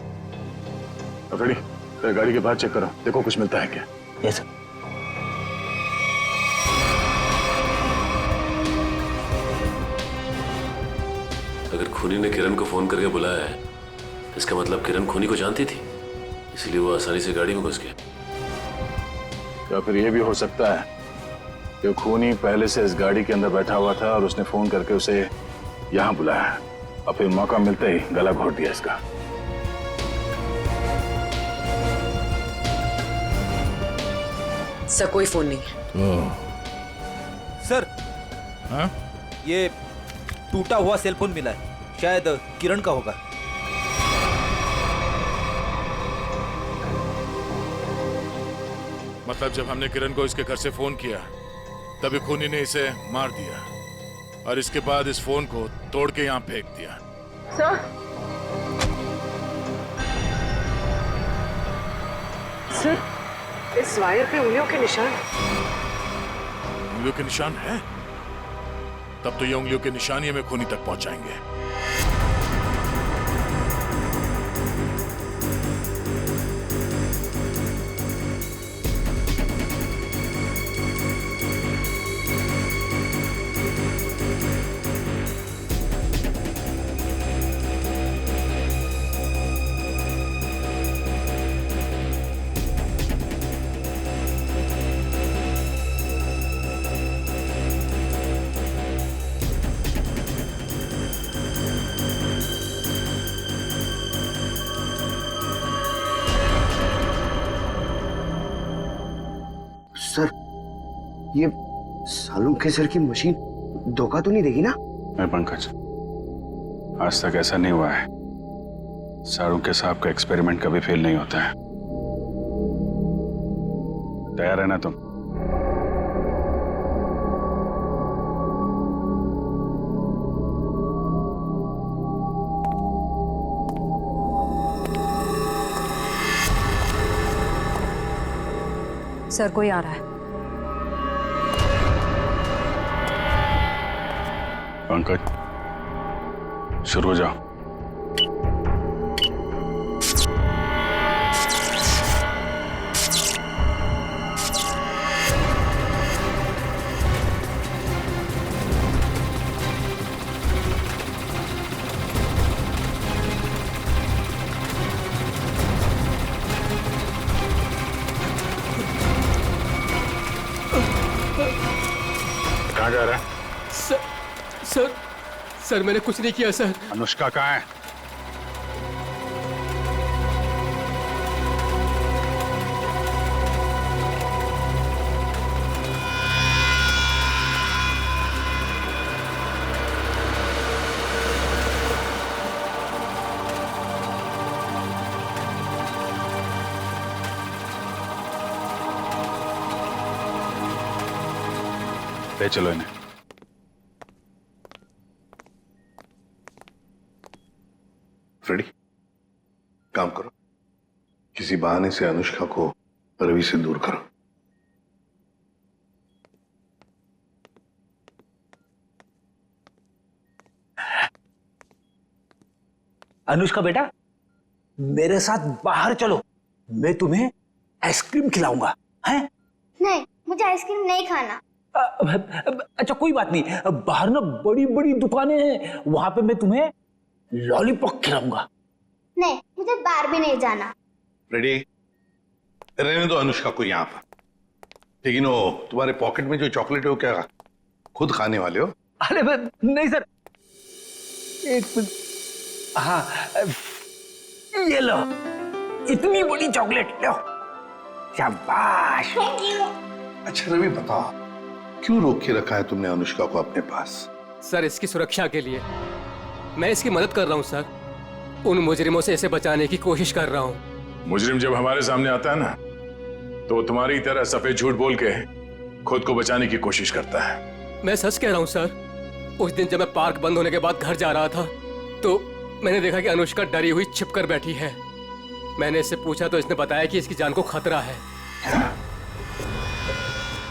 अफरीदी, गाड़ी के बाहर चेक करो, देखो कुछ मिलता है क्या। Yes sir. अगर खूनी ने किरण को फोन करके बुलाया है, इसका मतलब किरण खूनी को जानती थी, इसलिए वो आसानी से गाड़ी में घुस गया। या फिर यह भी हो सकता है कि खूनी पहले से इस गाड़ी के अंदर बैठा हुआ था और उसने फोन करके उसे यहाँ बुलाया और फिर मौका मिलते ही गला घोट दिया इसका। सर, कोई फोन नहीं है। सर, हाँ? ये टूटा हुआ सेल फोन मिला है, शायद किरण का होगा। मतलब जब हमने किरण को इसके घर से फोन किया, तभी खूनी ने इसे मार दिया और इसके बाद इस फोन को तोड़ के यहाँ फेंक दिया। सर, इस वायर पे उंगलियों के निशान। उंगलियों के निशान है? तब तो ये उंगलियों के निशान ही हमें खूनी तक पहुंचाएंगे। सर, ये सालों के सर की मशीन धोखा तो नहीं देगी ना? नहीं पंकज, आज तक ऐसा नहीं हुआ है। सालों के साहब का एक्सपेरिमेंट कभी फेल नहीं होता है। तैयार है ना तुम? सर कोई आ रहा है। पंकज, शुरू हो जाओ। कहाँ जा रहा है? सर मैंने कुछ नहीं किया सर। अनुष्का कहाँ है? ले चलो इन्हें। फ्रेडी, काम करो, किसी बहाने से अनुष्का को रवि से दूर करो। अनुष्का बेटा, मेरे साथ बाहर चलो, मैं तुम्हें आइसक्रीम खिलाऊंगा। हैं? नहीं, मुझे आइसक्रीम नहीं खाना। अच्छा कोई बात नहीं, बाहर ना बड़ी बड़ी दुकानें हैं, वहां पे मैं तुम्हें लॉलीपॉप खिलाऊंगा। नहीं, मुझे बाहर भी नहीं जाना। फ्रेडी, रहने दो अनुष्का को यहाँ पर। लेकिन वो तुम्हारे पॉकेट में जो चॉकलेट है वो क्या खुद खाने वाले हो? अरे नहीं सर, एक मिनट। हाँ, ये लो, इतनी बड़ी चॉकलेट लो। शाबाश। अच्छा रवि, बताओ क्यों रोक के रखा है तुमने अनुष्का को अपने पास? सर इसकी सुरक्षा के लिए। मैं इसकी मदद कर रहा हूँ सर, उन मुजरिमों से इसे बचाने की कोशिश कर रहा हूँ। मुजरिम जब हमारे सामने आता है ना, तो वो तुम्हारी तरह सफेद झूठ बोल के खुद को बचाने की कोशिश करता है। मैं सच कह रहा हूँ सर। उस दिन जब मैं पार्क बंद होने के बाद घर जा रहा था, तो मैंने देखा कि अनुष्का डरी हुई छिपकर बैठी है। मैंने इससे पूछा तो इसने बताया कि इसकी जान को खतरा है।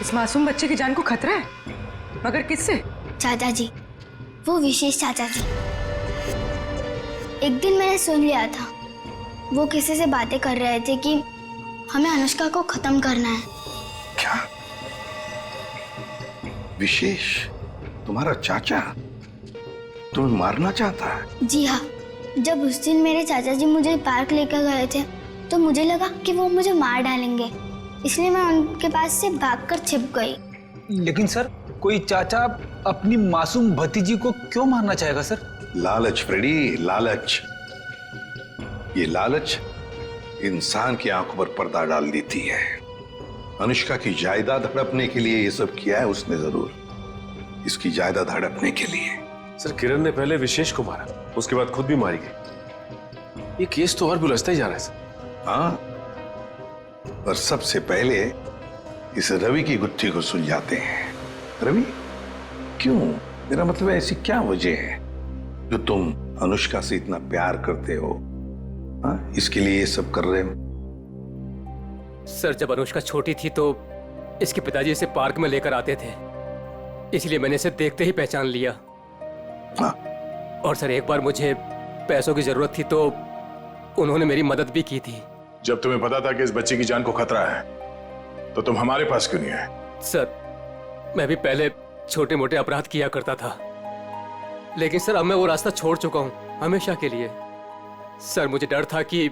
इस मासूम बच्चे की जान को खतरा है? मगर किससे? चाचा जी, वो विशेष चाचा जी। एक दिन मैंने सुन लिया था, वो किसी से बातें कर रहे थे कि हमें अनुष्का को खत्म करना है। क्या? विशेष तुम्हारा चाचा तुम्हें मारना चाहता है? जी हाँ, जब उस दिन मेरे चाचा जी मुझे पार्क लेकर गए थे, तो मुझे लगा कि वो मुझे मार डालेंगे, इसलिए मैं उनके पास से भागकर छिप गई। लेकिन सर, कोई चाचा अपनी मासूम भतीजी को क्यों मारना चाहेगा सर? लालच फ्रेडी, लालच। ये लालच इंसान की आंखों पर पर्दा डाल देती है। अनुष्का की जायदाद हड़पने के लिए ये सब किया है उसने जरूर, इसकी जायदाद हड़पने के लिए। सर किरण ने पहले विशेष को मारा, उसके बाद खुद भी मारी गई। ये केस तो और भी उलझता ही जा रहा है सर। हाँ, पर सबसे पहले इस रवि की गुत्थी को सुलझाते हैं। रवि, क्यों? मेरा मतलब है ऐसी क्या वजह है जो तुम अनुष्का से इतना प्यार करते हो? हाँ, इसके लिए ये सब कर रहे हो? सर जब अनुष्का छोटी थी तो इसके पिताजी इसे पार्क में लेकर आते थे, इसलिए मैंने इसे देखते ही पहचान लिया। हाँ। और सर एक बार मुझे पैसों की जरूरत थी तो उन्होंने मेरी मदद भी की थी। जब तुम्हें पता था कि इस बच्चे की जान को खतरा है, तो तुम हमारे पास क्यों नहीं आए? सर मैं भी पहले छोटे मोटे अपराध किया करता था, लेकिन सर अब मैं वो रास्ता छोड़ चुका हूं हमेशा के लिए। सर मुझे डर था कि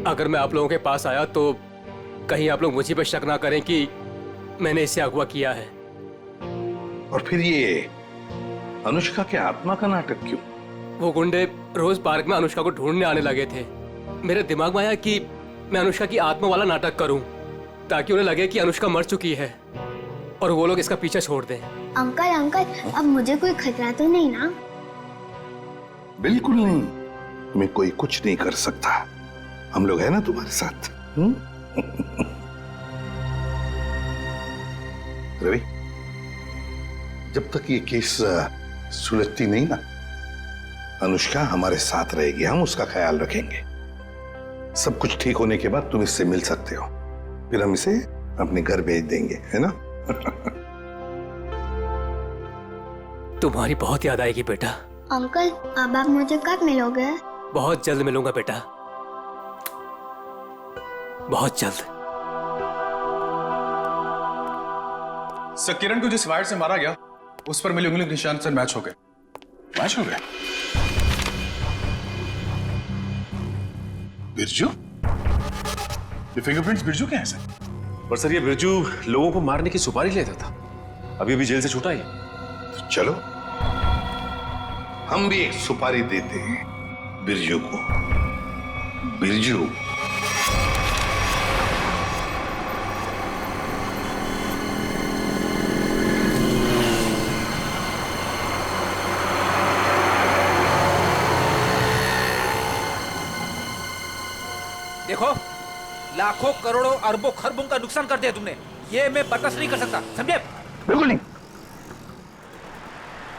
अगर मैं आप लोगों के पास आया तो कहीं आप लोग मुझे पर शक ना करें कि मैंने इसे अगवा किया है। और फिर ये अनुष्का के आत्मा का नाटक क्यों? वो गुंडे रोज पार्क में अनुष्का को ढूंढने आने लगे थे। मेरे दिमाग में आया कि मैं अनुष्का की आत्मा वाला नाटक करूं, ताकि उन्हें लगे कि अनुष्का मर चुकी है और वो लोग इसका पीछा छोड़ दें। अंकल अंकल, अब मुझे कोई खतरा तो नहीं ना? बिल्कुल नहीं, तुम्हें कोई कुछ नहीं कर सकता। हम लोग हैं ना तुम्हारे साथ। रवि, जब तक ये केस सुलझती नहीं ना, अनुष्का हमारे साथ रहेगी, हम उसका ख्याल रखेंगे। सब कुछ ठीक होने के बाद तुम इससे मिल सकते हो, फिर हम इसे अपने घर भेज देंगे, है ना? तुम्हारी बहुत याद आएगी बेटा। अंकल, अब आप मुझे कब मिलोगे? बहुत जल्द मिलूंगा बेटा, बहुत जल्द। सर किरण को जिस वायर से मारा गया उस पर मिले उंगली के निशान सर मैच हो गए। मैच हो गए? बिरजू? ये फिंगरप्रिंट्स बिरजू के हैं सर? पर सर ये बिरजू लोगों को मारने की सुपारी लेता था, अभी जेल से छूटा है। चलो हम भी एक सुपारी देते हैं बिरजू को। बिरजू, देखो, लाखों करोड़ों अरबों खरबों का नुकसान कर दिया तुमने, ये मैं बर्दाश्त नहीं कर सकता, समझे? बिल्कुल नहीं।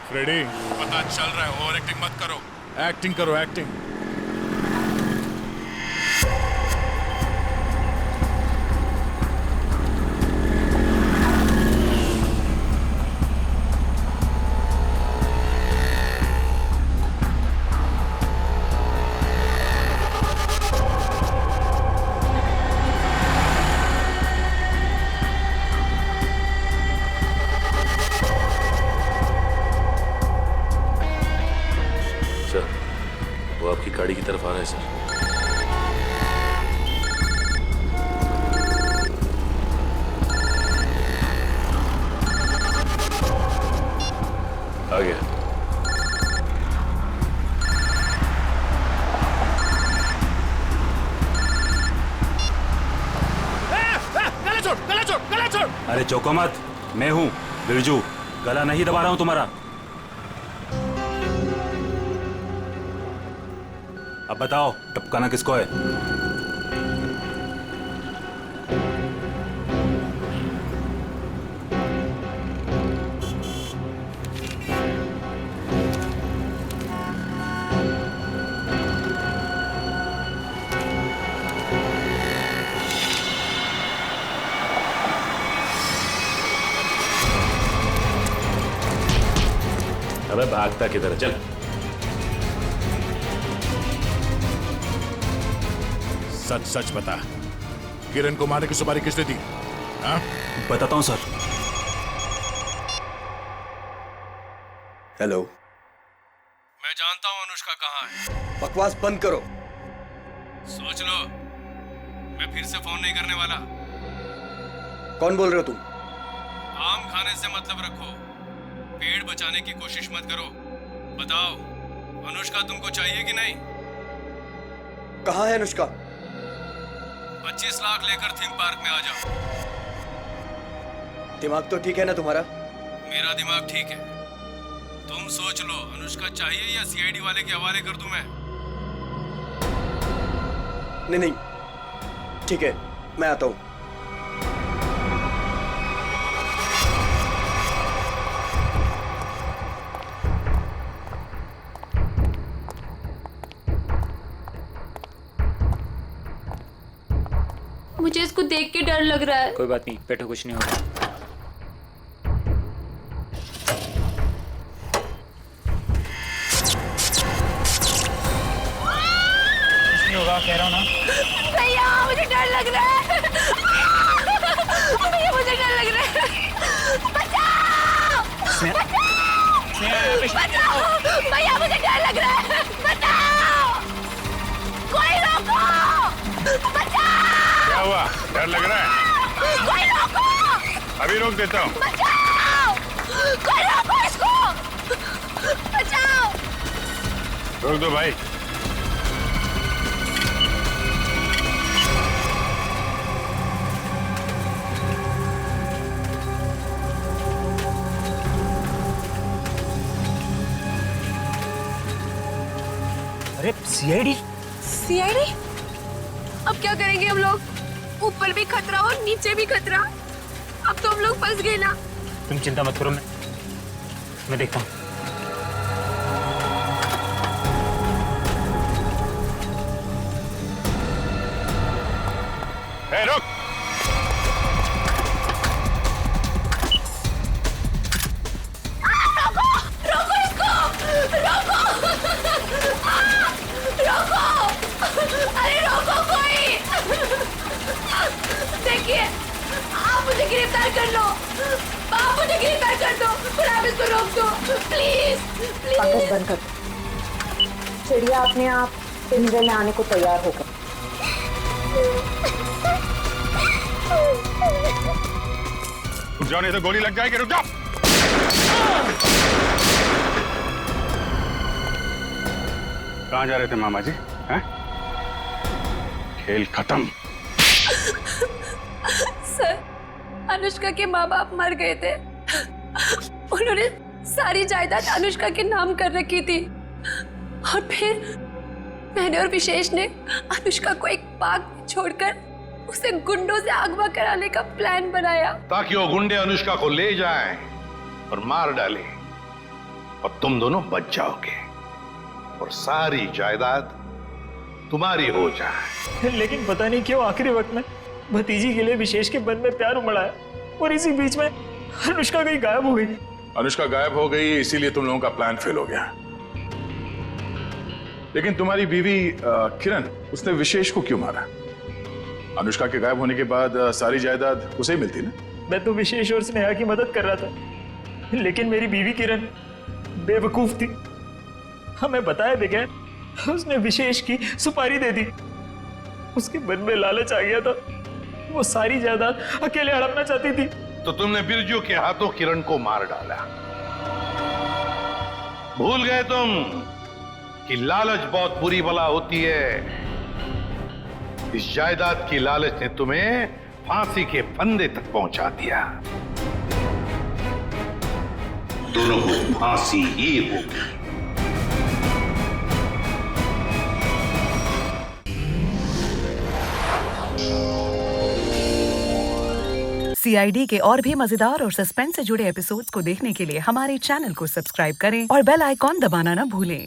फ्रेडी, पता चल रहा है, ओवर एक्टिंग मत करो, एक्टिंग करो, एक्टिंग। वो आपकी गाड़ी की तरफ आ रहा है सर। आ गया। गला छोड़। अरे चौको मत, मैं हूं बिरजू, गला नहीं दबा रहा हूं तुम्हारा। अब बताओ टपकाना किसको है? अबे भागता किधर, चल। सच सच बता, किरण को मारने की सुपारी किसने दी? हाँ? बताता हूं सर। हेलो, मैं जानता हूं अनुष्का कहाँ है। बकवास बंद करो। सोच लो, मैं फिर से फोन नहीं करने वाला। कौन बोल रहे हो तुम? आम खाने से मतलब रखो, पेड़ बचाने की कोशिश मत करो। बताओ, अनुष्का तुमको चाहिए कि नहीं? कहाँ है अनुष्का? 25 लाख लेकर थीम पार्क में आ जाओ। दिमाग तो ठीक है ना तुम्हारा? मेरा दिमाग ठीक है। तुम सोच लो, अनुष्का चाहिए या सीआईडी वाले के हवाले कर दूं मैं? नहीं, ठीक है, मैं आता हूँ। मुझे इसको देख के डर लग रहा है। कोई बात नहीं, बैठो, कुछ नहीं होगा। कुछ नहीं होगा, कह रहा हूँ ना। भैया मुझे डर लग रहा है। भैया मुझे डर लग रहा है। बचाओ! बचाओ! भैया मुझे डर लग रहा है। बचाओ! कोई रोको! बचाओ! क्या हुआ? डर लग रहा है? कोई रोको! अभी रोक देता हूँ। बचाओ! कोई रोको इसको! बचाओ! रोक दो भाई। अरे सीआईडी? सीआईडी? अब क्या करेंगे हम लोग? ऊपर भी खतरा और नीचे भी खतरा। अब तो हम लोग फंस गए ना। तुम चिंता मत करो, मैं देखता हूँ। रुक। नाटक बंद कर दो। चिड़िया अपने आप पिंजरे में आने को तैयार हो गई। रुक जाओ नहीं तो गोली लग जाएगी। रुक जाओ। कहाँ जा रहे थे मामा जी? हैं? खेल खत्म। सर, अनुष्का के माँ बाप मर गए थे। उन्होंने सारी जायदाद अनुष्का के नाम कर रखी थी और फिर मैंने और विशेष ने अनुष्का को एक पार्क में छोड़कर उसे गुंडों से अगवा कराने का प्लान बनाया ताकि वो गुंडे अनुष्का को ले जाएं और मार डाले और तुम दोनों बच जाओगे और सारी जायदाद तुम्हारी हो जाए। लेकिन पता नहीं क्यों आखिरी वक्त में भतीजी के लिए विशेष के मन में प्यार उमड़ा है और इसी बीच में अनुष्का कहीं गायब हो गई। अनुष्का गायब हो गई इसीलिए तुम लोगों का प्लान फेल हो गया। लेकिन तुम्हारी बीवी किरण, उसने विशेष को क्यों मारा? अनुष्का के गायब होने के बाद सारी जायदाद उसे ही मिलती ना। मैं तो विशेष और स्नेहा की मदद कर रहा था, लेकिन मेरी बीवी किरण बेवकूफ थी। हमें बताया बगैर उसने विशेष की सुपारी दे दी। उसके मन में लालच आ गया था, वो सारी जायदाद अकेले हड़पना चाहती थी। तो तुमने बिरजू के हाथों किरण को मार डाला। भूल गए तुम कि लालच बहुत बुरी बला होती है। इस जायदाद की लालच ने तुम्हें फांसी के फंदे तक पहुंचा दिया। दोनों को फांसी ही होगी। CID के और भी मजेदार और सस्पेंस से जुड़े एपिसोड्स को देखने के लिए हमारे चैनल को सब्सक्राइब करें और बेल आइकॉन दबाना ना भूलें।